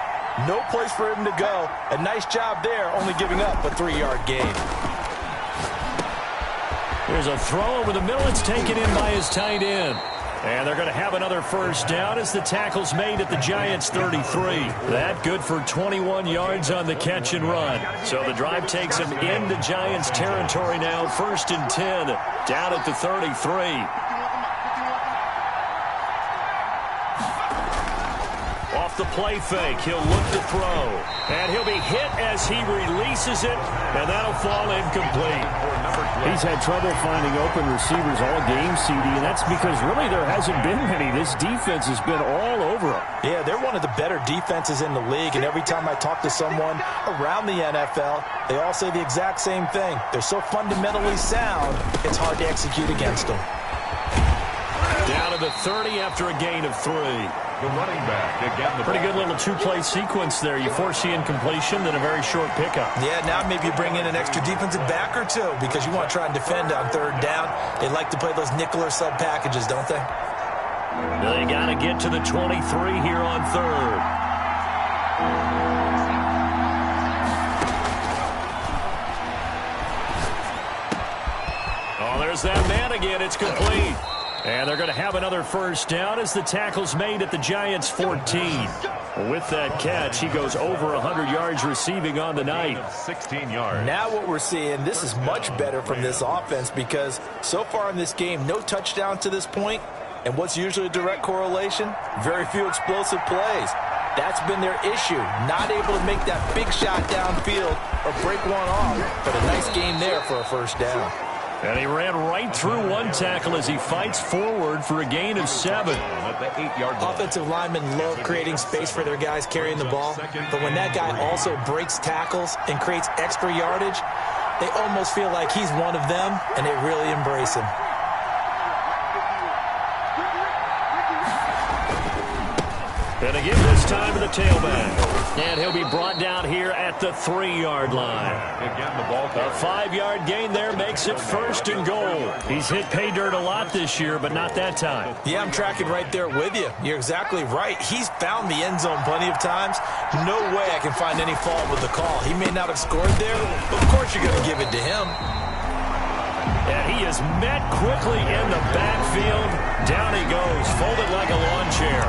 [SPEAKER 4] No place for him to go. A nice job there, only giving up a 3-yard gain.
[SPEAKER 2] There's a throw over the middle. It's taken in by his tight end. And they're going to have another first down as the tackle's made at the Giants' 33. That good for 21 yards on the catch and run. So the drive takes him into Giants territory now. 1st and 10 down at the 33. Off the play fake. He'll look to throw. And he'll be hit as he releases it, and that'll fall incomplete.
[SPEAKER 7] He's had trouble finding open receivers all game, CD, and that's because really there hasn't been many. This defense has been all over him.
[SPEAKER 4] Yeah, they're one of the better defenses in the league, and every time I talk to someone around the NFL, they all say the exact same thing. They're so fundamentally sound, it's hard to execute against them.
[SPEAKER 2] Down to the 30 after a gain of 3.
[SPEAKER 1] The running back again.
[SPEAKER 2] Pretty good little two-play sequence there. You force the incompletion, then a very short pickup.
[SPEAKER 4] Yeah, now maybe you bring in an extra defensive back or two because you want to try and defend on third down. They like to play those nickel or sub packages, don't they?
[SPEAKER 2] They got to get to the 23 here on third. Oh, there's that man again. It's complete. And they're going to have another first down as the tackle's made at the Giants' 14. With that catch, he goes over 100 yards receiving on the night.
[SPEAKER 1] 16 yards.
[SPEAKER 4] Now what we're seeing, this is much better from this offense because so far in this game, no touchdown to this point. And what's usually a direct correlation? Very few explosive plays. That's been their issue. Not able to make that big shot downfield or break one off. But a nice game there for a first down.
[SPEAKER 2] And he ran right through one tackle as he fights forward for a gain of 7.
[SPEAKER 1] At the 8-yard line.
[SPEAKER 4] Offensive linemen love creating space for their guys carrying the ball. But when that guy also breaks tackles and creates extra yardage, they almost feel like he's one of them, and they really embrace him.
[SPEAKER 2] And again this time to the tailback. And he'll be brought down here at the 3-yard line.
[SPEAKER 1] Again, the ball.
[SPEAKER 2] A 5-yard gain there makes it first and goal. He's hit pay dirt a lot this year, but not that time.
[SPEAKER 4] Yeah, I'm tracking right there with you. You're exactly right. He's found the end zone plenty of times. No way I can find any fault with the call. He may not have scored there, but of course you're going to give it to him.
[SPEAKER 2] And he is met quickly in the backfield. Down he goes, folded like a lawn chair.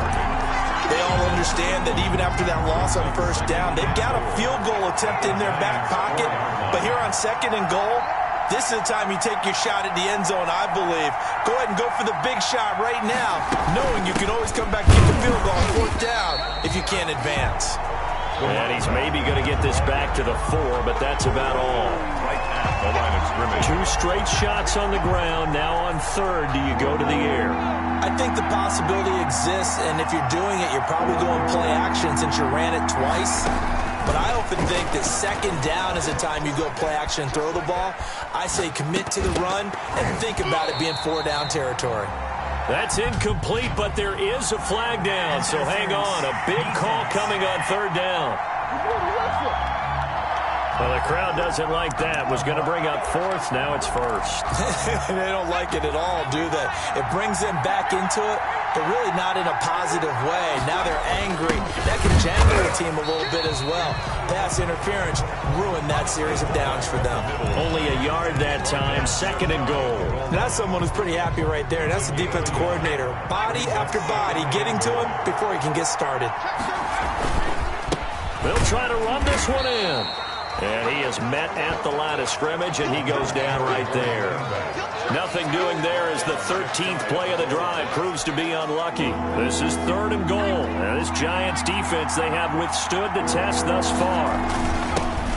[SPEAKER 4] They all understand that even after that loss on first down, they've got a field goal attempt in their back pocket. But here on second and goal, this is the time you take your shot at the end zone, I believe. Go ahead and go for the big shot right now, knowing you can always come back and get the field goal on fourth down if you can't advance.
[SPEAKER 2] And he's maybe going to get this back to the 4, but that's about all.
[SPEAKER 1] Right at the line of scrimmage.
[SPEAKER 2] 2 straight shots on the ground. Now on third, do you go to the air?
[SPEAKER 4] I think the possibility exists, and if you're doing it, you're probably going play action since you ran it twice. But I often think that second down is the time you go play action and throw the ball. I say commit to the run and think about it being 4-down territory.
[SPEAKER 2] That's incomplete, but there is a flag down, so hang on. A big call coming on third down. Well, the crowd doesn't like that. Was going to bring up fourth. Now it's first.
[SPEAKER 4] They don't like it at all, do they? It brings them back into it, but really not in a positive way. Now they're angry. That can jangle the team a little bit as well. Pass interference ruined that series of downs for them.
[SPEAKER 2] Only a yard that time. Second and goal.
[SPEAKER 4] That's someone who's pretty happy right there. That's the defense coordinator. Body after body getting to him before he can get started.
[SPEAKER 2] They'll try to run this one in. And he is met at the line of scrimmage, and he goes down right there. Nothing doing there as the 13th play of the drive proves to be unlucky. This is third and goal. And this Giants defense, they have withstood the test thus far.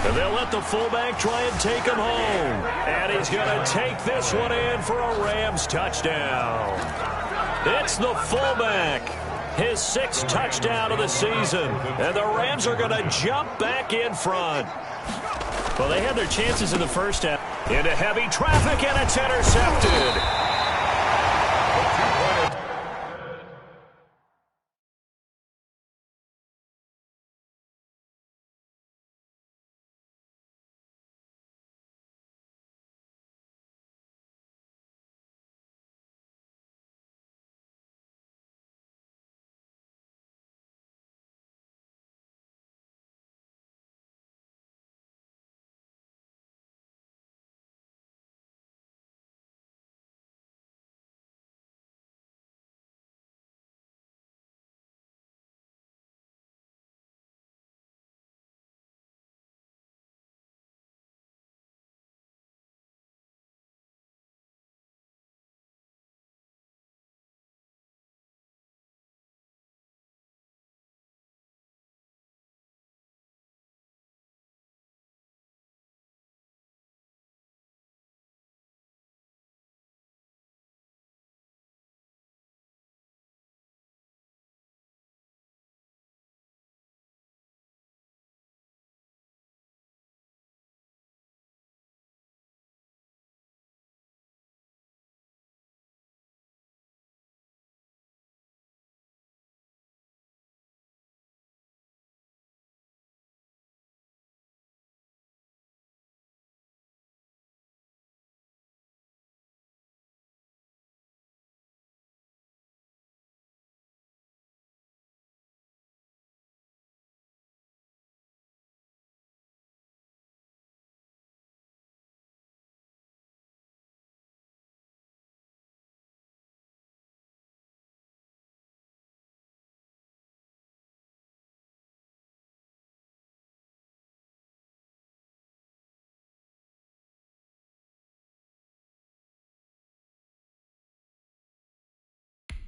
[SPEAKER 2] And they'll let the fullback try and take him home. And he's going to take this one in for a Rams touchdown. It's the fullback. His 6th touchdown of the season. And the Rams are going to jump back in front. Well, they had their chances in the first half. Into heavy traffic, and it's intercepted.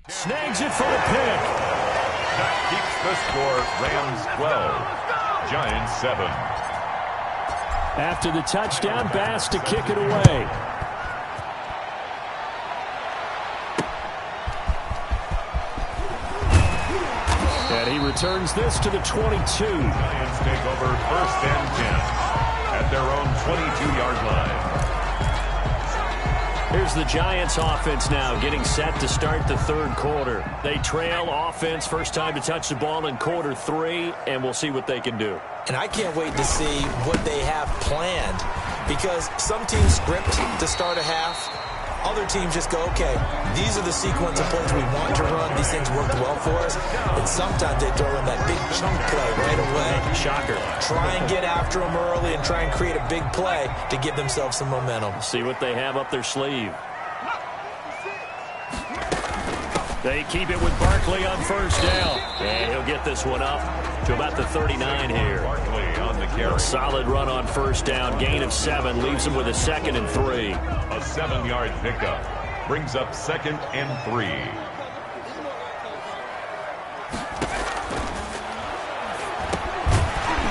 [SPEAKER 2] Snags it for the pick.
[SPEAKER 1] That keeps the score. Rams 12, Giants 7.
[SPEAKER 7] After the touchdown, Bass to kick it away. And he returns this to the 22.
[SPEAKER 1] Giants take over 1st and 10 at their own 22-yard line.
[SPEAKER 2] Here's the Giants offense now getting set to start the third quarter. They trail offense, first time to touch the ball in quarter 3, and we'll see what they can do.
[SPEAKER 3] And I can't wait to see what they have planned, because some teams script to start a half. Other teams just go, okay, these are the sequence of plays we want to run. These things worked well for us. And sometimes they throw in that big chunk play right away.
[SPEAKER 2] Shocker.
[SPEAKER 3] Try and get after them early and try and create a big play to give themselves some momentum.
[SPEAKER 2] See what they have up their sleeve. They keep it with Barkley on first down. And he'll get this one up to about the 39 here.
[SPEAKER 1] Barkley on the carry.
[SPEAKER 2] A solid run on first down. Gain of 7 leaves him with a 2nd and 3.
[SPEAKER 1] A 7-yard pickup brings up 2nd and 3.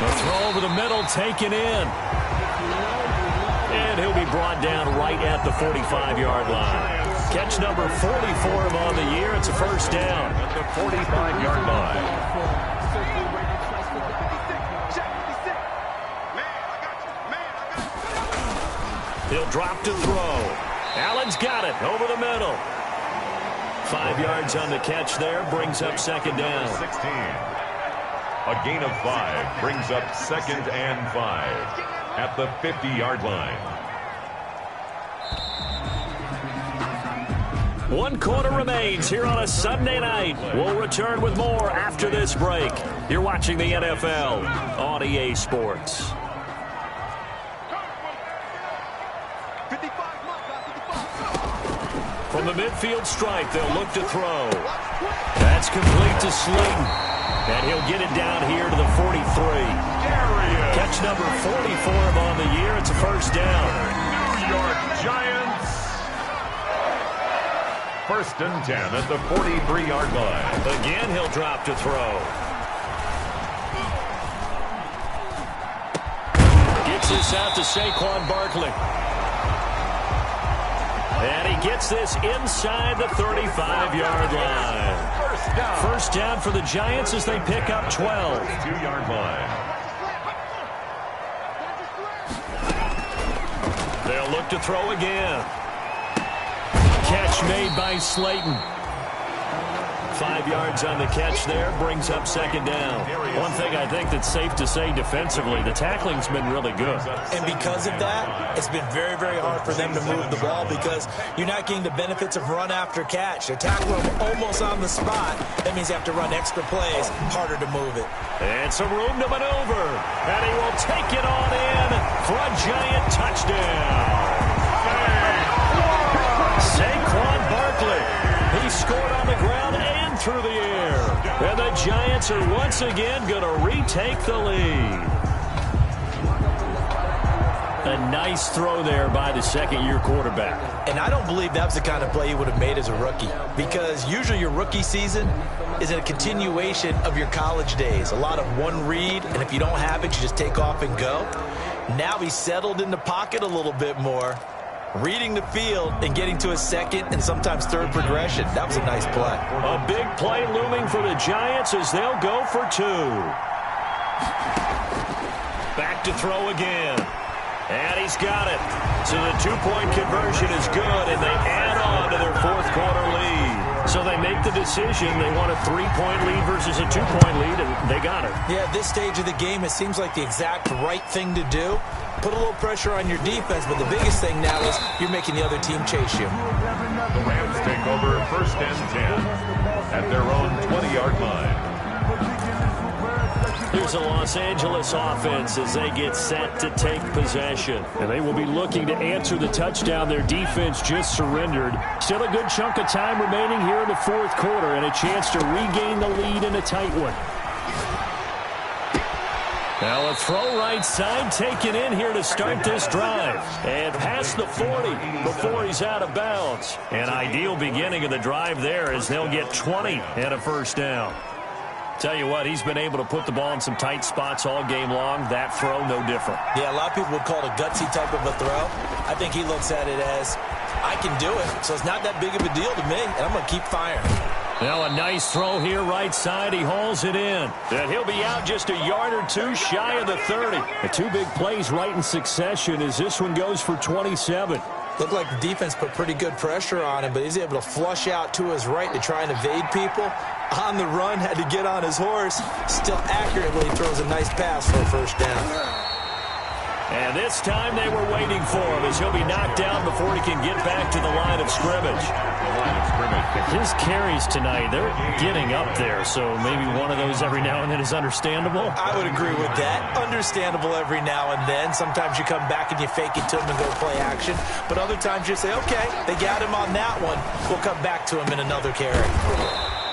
[SPEAKER 2] The throw over the middle taken in. And he'll be brought down right at the 45-yard line. Catch number 44 on the year. It's a first down.
[SPEAKER 1] At the 45-yard line.
[SPEAKER 2] He'll drop to throw. Allen's got it over the middle. 5 yards on the catch there. Brings up 2nd down.
[SPEAKER 1] 16. A gain of 5 brings up 2nd and 5 at the 50-yard line.
[SPEAKER 2] 1 quarter remains here on a Sunday night. We'll return with more after this break. You're watching the NFL on EA Sports. From the midfield stripe, they'll look to throw. That's complete to Slayton. And he'll get it down here to the 43. Catch number 44 on the year. It's a first down.
[SPEAKER 1] New York Giants. 1st and 10 at the 43-yard line.
[SPEAKER 2] Again, he'll drop to throw. Gets this out to Saquon Barkley. And he gets this inside the 35-yard line. First down for the Giants as they pick up 12.
[SPEAKER 1] 2-yard line.
[SPEAKER 2] They'll look to throw again. Catch made by Slayton. 5 yards on the catch there. Brings up 2nd down. One thing I think that's safe to say defensively, the tackling's been really good.
[SPEAKER 3] And because of that, it's been very, very hard for them to move the ball because you're not getting the benefits of run after catch. They're tackling them almost on the spot. That means you have to run extra plays, harder to move it.
[SPEAKER 2] And some room to maneuver. And he will take it on in for a Giant touchdown. Saquon Barkley. He scored on the ground and through the air. And the Giants are once again going to retake the lead. A nice throw there by the second-year quarterback.
[SPEAKER 3] And I don't believe that was the kind of play he would have made as a rookie, because usually your rookie season is a continuation of your college days. A lot of one read, and if you don't have it, you just take off and go. Now he's settled in the pocket a little bit more, reading the field and getting to his second and sometimes third progression. That was a nice play.
[SPEAKER 2] A big play looming for the Giants as they'll go for 2. Back to throw again. And he's got it. So the 2-point conversion is good, and they add on to their fourth quarter lead. So they make the decision. They want a 3-point lead versus a 2-point lead, and they got it.
[SPEAKER 3] Yeah, at this stage of the game, it seems like the exact right thing to do. Put a little pressure on your defense, but the biggest thing now is you're making the other team chase you.
[SPEAKER 1] The Rams take over 1st and 10 at their own 20-yard line.
[SPEAKER 2] Here's the Los Angeles offense as they get set to take possession.
[SPEAKER 7] And they will be looking to answer the touchdown their defense just surrendered. Still a good chunk of time remaining here in the fourth quarter and a chance to regain the lead in a tight one.
[SPEAKER 2] Now a throw right side taken in here to start this drive. And past the 40 before he's out of bounds. An ideal beginning of the drive there as they'll get 20 and a first down. Tell you what, he's been able to put the ball in some tight spots all game long. That throw, no different.
[SPEAKER 3] Yeah, a lot of people would call it a gutsy type of a throw. I think he looks at it as, I can do it, so it's not that big of a deal to me, and I'm going to keep firing.
[SPEAKER 2] Now a nice throw here right side. He hauls it in. And he'll be out just a yard or two shy of the 30.
[SPEAKER 7] The two big plays right in succession as this one goes for 27.
[SPEAKER 3] Looked like the defense put pretty good pressure on him, but he's able to flush out to his right to try and evade people. On the run, had to get on his horse. Still accurately throws a nice pass for a first down.
[SPEAKER 2] And this time they were waiting for him as he'll be knocked down before he can get back to the line of scrimmage.
[SPEAKER 7] His carries tonight, they're getting up there, so maybe one of those every now and then is understandable.
[SPEAKER 3] I would agree with that. Understandable every now and then. Sometimes you come back and you fake it to him and go play action. But other times you say, okay, they got him on that one. We'll come back to him in another carry.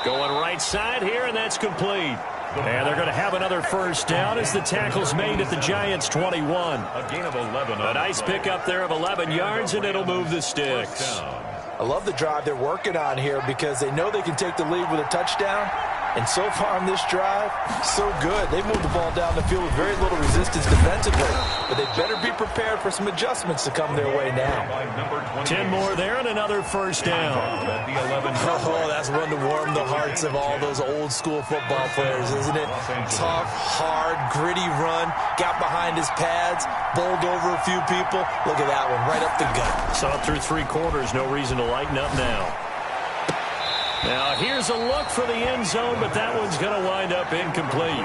[SPEAKER 2] Going right side here, and that's complete. And they're going to have another first down as the tackle's made at the Giants' 21.
[SPEAKER 1] A gain of 11.
[SPEAKER 2] A nice pickup there of 11 yards, and it'll move the sticks.
[SPEAKER 3] I love the drive they're working on here because they know they can take the lead with a touchdown. And so far on this drive, so good. They moved the ball down the field with very little resistance defensively. But they better be prepared for some adjustments to come their way now.
[SPEAKER 2] 10 more there and another first down.
[SPEAKER 3] Oh, that's one to warm the hearts of all those old school football players, isn't it? Tough, hard, gritty run. Got behind his pads, bowled over a few people. Look at that one, right up the gut.
[SPEAKER 2] Saw it through 3 quarters. No reason to lighten up now. Now, here's a look for the end zone, but that one's going to wind up incomplete.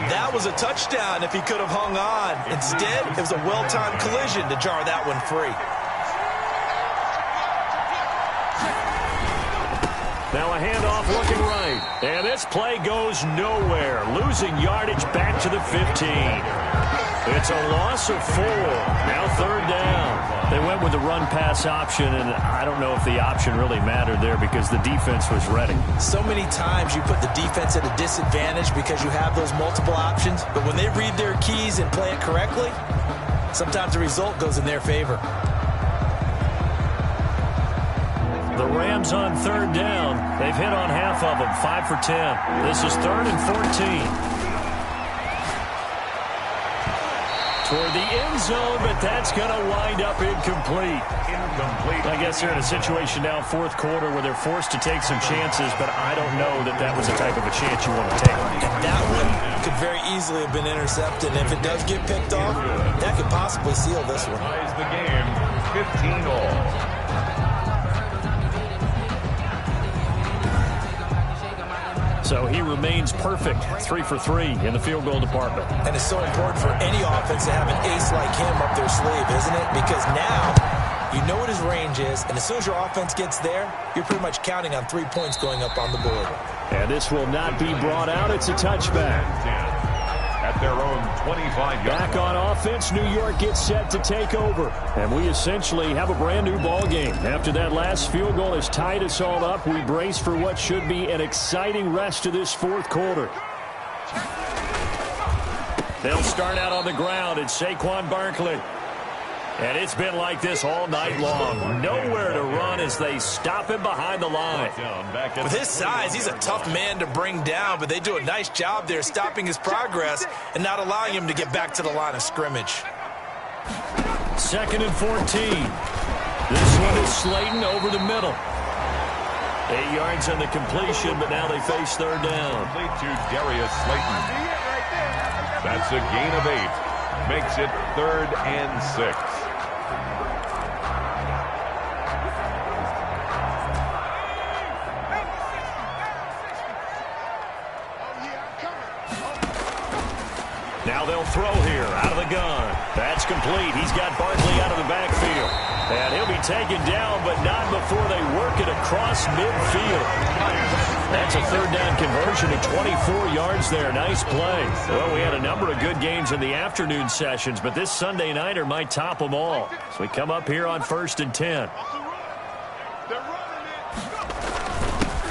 [SPEAKER 3] That was a touchdown if he could have hung on. Instead, it was a well-timed collision to jar that one free.
[SPEAKER 2] Now a handoff looking right. And this play goes nowhere. Losing yardage back to the 15. It's a loss of 4. Now third down. They went with the run-pass option, and I don't know if the option really mattered there because the defense was ready.
[SPEAKER 3] So many times you put the defense at a disadvantage because you have those multiple options, but when they read their keys and play it correctly, sometimes the result goes in their favor.
[SPEAKER 2] The Rams on third down. They've hit on half of them, 5 for 10. This is 3rd and 14. Toward the end zone, but that's going to wind up incomplete. I guess they're in a situation now, 4th quarter, where they're forced to take some chances, but I don't know that that was the type of a chance you want to take.
[SPEAKER 3] That one could very easily have been intercepted. And if it does get picked off, that could possibly seal this one.
[SPEAKER 1] Ties the game, 15 all.
[SPEAKER 2] So he remains perfect, 3 for 3 in the field goal department.
[SPEAKER 3] And it's so important for any offense to have an ace like him up their sleeve, isn't it? Because now you know what his range is, and as soon as your offense gets there, you're pretty much counting on 3 points going up on the board.
[SPEAKER 2] And this will not be brought out. It's a touchback.
[SPEAKER 1] At their own 25-yard
[SPEAKER 2] Back on offense, New York gets set to take over. And we essentially have a brand-new ball game. After that last field goal has tied us all up, we brace for what should be an exciting rest of this 4th quarter. They'll start out on the ground. It's Saquon Barkley. And it's been like this all night long. Nowhere to run as they stop him behind the line.
[SPEAKER 3] With his size, he's a tough man to bring down, but they do a nice job there stopping his progress and not allowing him to get back to the line of scrimmage.
[SPEAKER 2] 2nd and 14. This one is Slayton over the middle. 8 yards on the completion, but now they face third down.
[SPEAKER 1] Complete to Darius Slayton. That's a gain of 8. Makes it 3rd and 6.
[SPEAKER 2] Now they'll throw here out of the gun. That's complete. He's got Barkley out of the backfield. And he'll be taken down, but not before they work it across midfield. That's a 3rd down conversion to 24 yards there. Nice play. Well, we had a number of good games in the afternoon sessions, but this Sunday nighter might top them all. So we come up here on 1st and 10.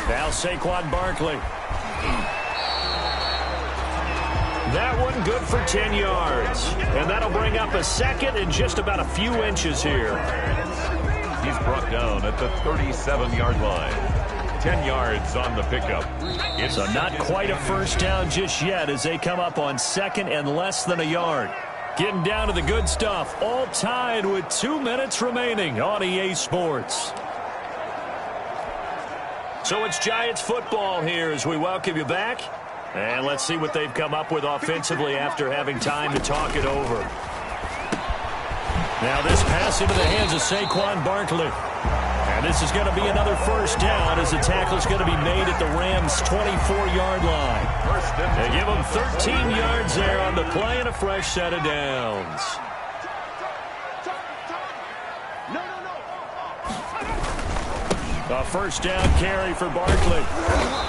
[SPEAKER 2] Now Saquon Barkley. That one good for 10 yards. And that'll bring up a second and just about a few inches here.
[SPEAKER 1] He's brought down at the 37-yard line. 10 yards on the pickup.
[SPEAKER 2] So not quite a first down just yet as they come up on second and less than a yard. Getting down to the good stuff. All tied with 2 minutes remaining on EA Sports. So it's Giants football here as we welcome you back. And let's see what they've come up with offensively after having time to talk it over. Now this pass into the hands of Saquon Barkley. And this is going to be another first down as the tackle's going to be made at the Rams' 24-yard line. They give them 13 yards there on the play and a fresh set of downs. A first down carry for Barkley.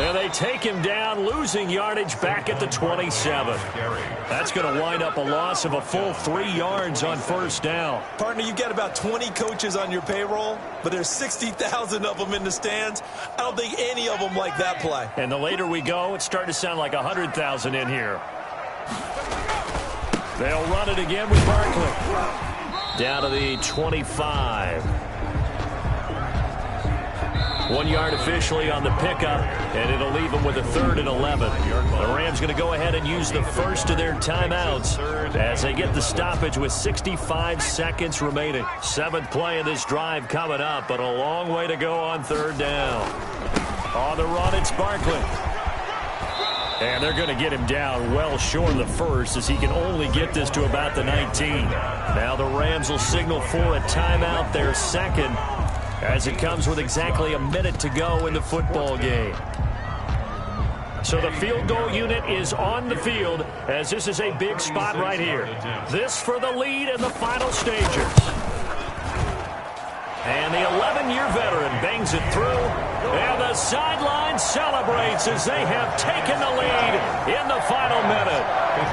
[SPEAKER 2] And they take him down, losing yardage back at the 27. That's going to wind up a loss of a full 3 yards on first down.
[SPEAKER 3] Partner, you've got about 20 coaches on your payroll, but there's 60,000 of them in the stands. I don't think any of them like that play.
[SPEAKER 2] And the later we go, it's starting to sound like 100,000 in here. They'll run it again with Barkley. Down to the 25. 1 yard officially on the pickup, and it'll leave them with a 3rd and 11. The Rams going to go ahead and use the first of their timeouts as they get the stoppage with 65 seconds remaining. 7th play of this drive coming up, but a long way to go on 3rd down. On the run, it's Barkley. And they're going to get him down well short of the first as he can only get this to about the 19. Now the Rams will signal for a timeout, their second, as it comes with exactly a minute to go in the football game. So the field goal unit is on the field as this is a big spot right here. This for the lead in the final stages. And the 11-year veteran bangs it through. And the sideline celebrates as they have taken the lead in the final minute.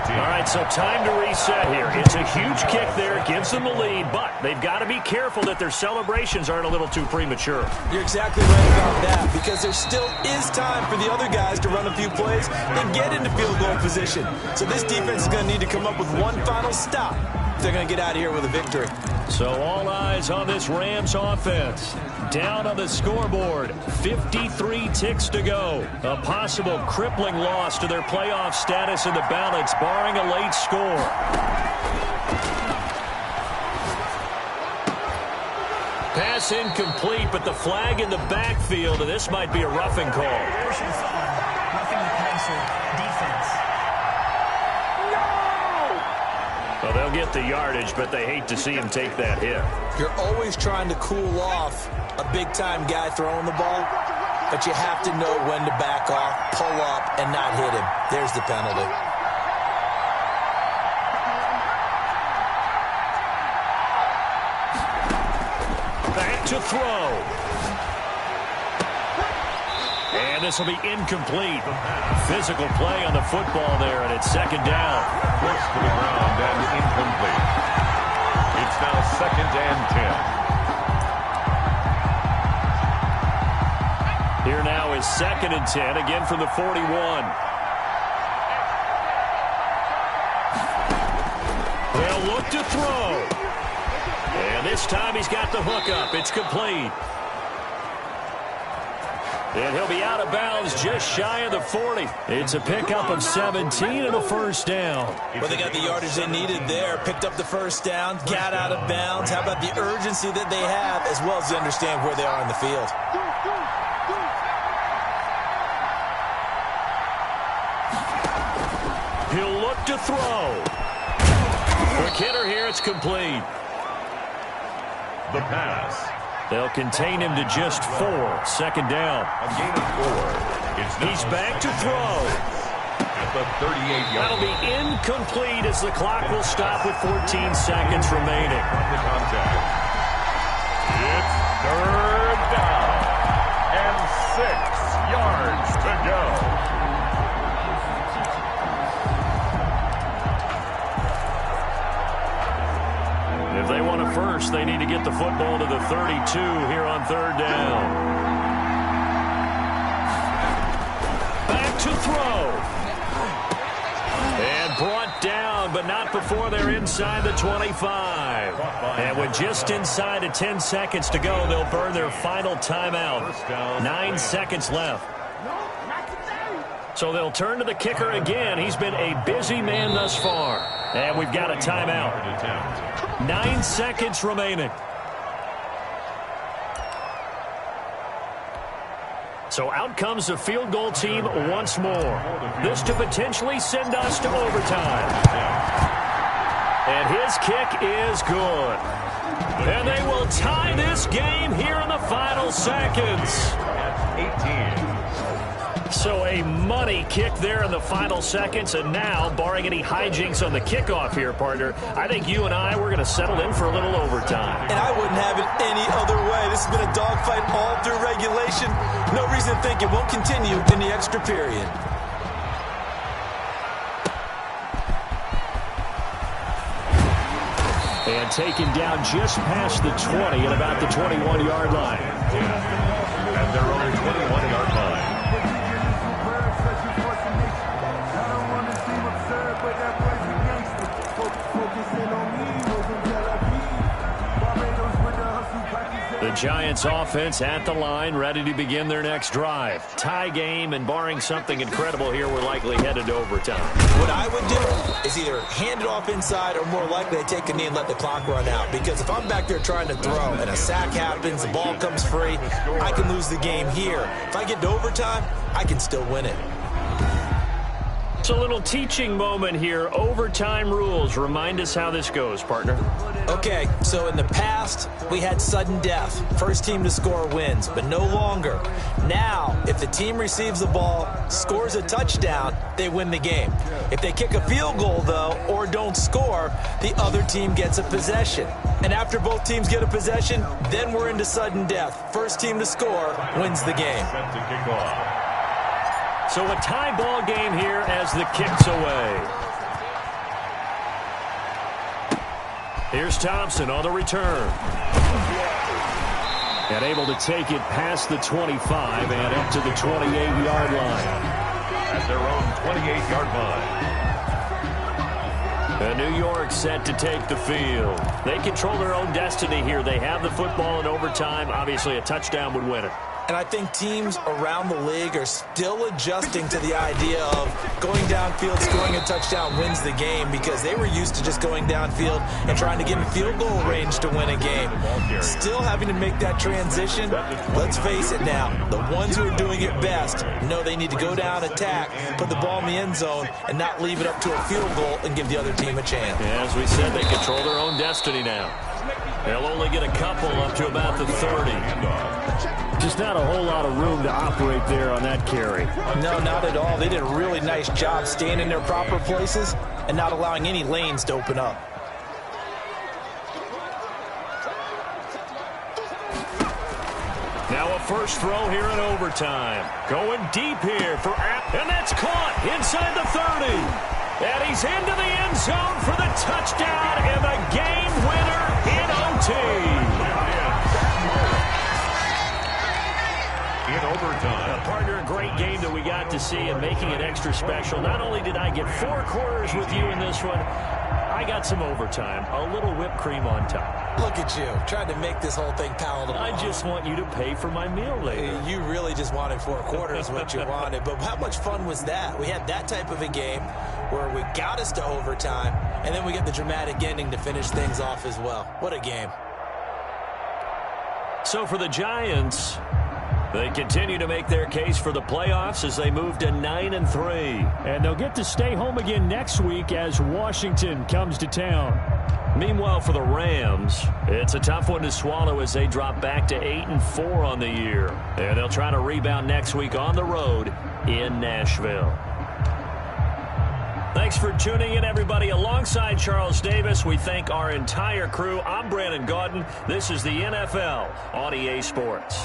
[SPEAKER 2] All right, so time to reset here. It's a huge kick there. It gives them the lead, but they've got to be careful that their celebrations aren't a little too premature.
[SPEAKER 3] You're exactly right about that because there still is time for the other guys to run a few plays and get into field goal position. So this defense is going to need to come up with one final stop if they're going to get out of here with a victory.
[SPEAKER 2] So all eyes on this Rams offense. Down on the scoreboard, 53 ticks to go. A possible crippling loss to their playoff status in the balance, barring a late score. Pass incomplete, but the flag in the backfield, and this might be a roughing call.
[SPEAKER 6] Roughing the passer, defense.
[SPEAKER 2] Well, they'll get the yardage, but they hate to see him take that hit.
[SPEAKER 3] You're always trying to cool off a big-time guy throwing the ball, but you have to know when to back off, pull up, and not hit him. There's the penalty.
[SPEAKER 2] Back to throw. And this will be incomplete. Physical play on the football there, and it's second down.
[SPEAKER 1] Close to the ground and incomplete. It's now 2nd and 10.
[SPEAKER 2] Here now is 2nd and 10, again from the 41. They'll look to throw. And this time he's got the hook up. It's complete. And he'll be out of bounds just shy of the 40. It's a pickup of 17 and a first down.
[SPEAKER 3] Well, they got the yardage they needed there, picked up the first down, got out of bounds. How about the urgency that they have, as well as they understand where they are in the field?
[SPEAKER 2] He'll look to throw. Quick hitter here, it's complete.
[SPEAKER 1] The pass.
[SPEAKER 2] They'll contain him to just 4. Second down.
[SPEAKER 1] A gain of 4.
[SPEAKER 2] He's back to throw.
[SPEAKER 1] At the 38-yard
[SPEAKER 2] That'll be incomplete as the clock will stop with 14 seconds remaining.
[SPEAKER 1] from the contact. It's 3rd down and 6 yards to go.
[SPEAKER 2] If they want a first, they need to get the football to the 32 here on 3rd down. Back to throw. And down, but not before they're inside the 25. And with just inside of 10 seconds to go, they'll burn their final timeout. 9 seconds left. So they'll turn to the kicker again. He's been a busy man thus far. And we've got a timeout. 9 seconds remaining. So out comes the field goal team once more. This to potentially send us to overtime. And his kick is good. And they will tie this game here in the final seconds. 18. So a money kick there in the final seconds. And now, barring any hijinks on the kickoff here, partner, I think you and I, we're going to settle in for a little overtime.
[SPEAKER 4] And I wouldn't have it any other way. This has been a dogfight all through regulation. No reason to think it won't continue in the extra period.
[SPEAKER 7] And taken down just past the 20 at about the 21-yard line.
[SPEAKER 1] At their own 21-yard line.
[SPEAKER 2] The Giants offense at the line, ready to begin their next drive. Tie game, and barring something incredible here, we're likely headed to overtime.
[SPEAKER 3] What I would do is either hand it off inside or more likely to take a knee and let the clock run out. Because if I'm back there trying to throw and a sack happens, the ball comes free, I can lose the game here. If I get to overtime, I can still win it.
[SPEAKER 2] It's a little teaching moment here. Overtime rules. Remind us how this goes, partner.
[SPEAKER 3] Okay, so in the past, we had sudden death. First team to score wins, but no longer. Now, if the team receives the ball, scores a touchdown, they win the game. If they kick a field goal, though, or don't score, the other team gets a possession. And after both teams get a possession, then we're into sudden death. First team to score wins the game.
[SPEAKER 1] Set to kick off.
[SPEAKER 2] So a tie ball game here as the kick's away. Here's Thompson on the return.
[SPEAKER 7] And able to take it past the 25 and up to the 28-yard line.
[SPEAKER 1] At their own 28-yard line.
[SPEAKER 2] And New York set to take the field. They control their own destiny here. They have the football in overtime. Obviously, a touchdown would win it.
[SPEAKER 3] And I think teams around the league are still adjusting to the idea of going downfield, scoring a touchdown wins the game, because they were used to just going downfield and trying to get in field goal range to win a game. Still having to make that transition. Let's face it now, the ones who are doing it best know they need to go down, attack, put the ball in the end zone, and not leave it up to a field goal and give the other team a chance.
[SPEAKER 2] Yeah, as we said, they control their own destiny now. They'll only get a couple up to about the 30.
[SPEAKER 7] Just not a whole lot of room to operate there on that carry.
[SPEAKER 4] No, not at all. They did a really nice job staying in their proper places and not allowing any lanes to open up.
[SPEAKER 2] Now a first throw here in overtime. Going deep here for App, and that's caught inside the 30. And he's into the end zone for the touchdown and the game winner in OT.
[SPEAKER 1] In overtime.
[SPEAKER 2] Partner, a great game that we got to see and making it extra special. Not only did I get 4 quarters with you in this one, I got some overtime. A little whipped cream on top.
[SPEAKER 3] Look at you, trying to make this whole thing palatable.
[SPEAKER 2] I just want you to pay for my meal later.
[SPEAKER 3] You really just wanted 4 quarters, what you wanted. But how much fun was that? We had that type of a game where we got us to overtime, and then we get the dramatic ending to finish things off as well. What a game.
[SPEAKER 2] So for the Giants, they continue to make their case for the playoffs as they move to 9-3.
[SPEAKER 7] And they'll get to stay home again next week as Washington comes to town.
[SPEAKER 2] Meanwhile, for the Rams, it's a tough one to swallow as they drop back to 8-4 on the year. And they'll try to rebound next week on the road in Nashville. Thanks for tuning in, everybody. Alongside Charles Davis, we thank our entire crew. I'm Brandon Gaudin. This is the NFL on EA Sports.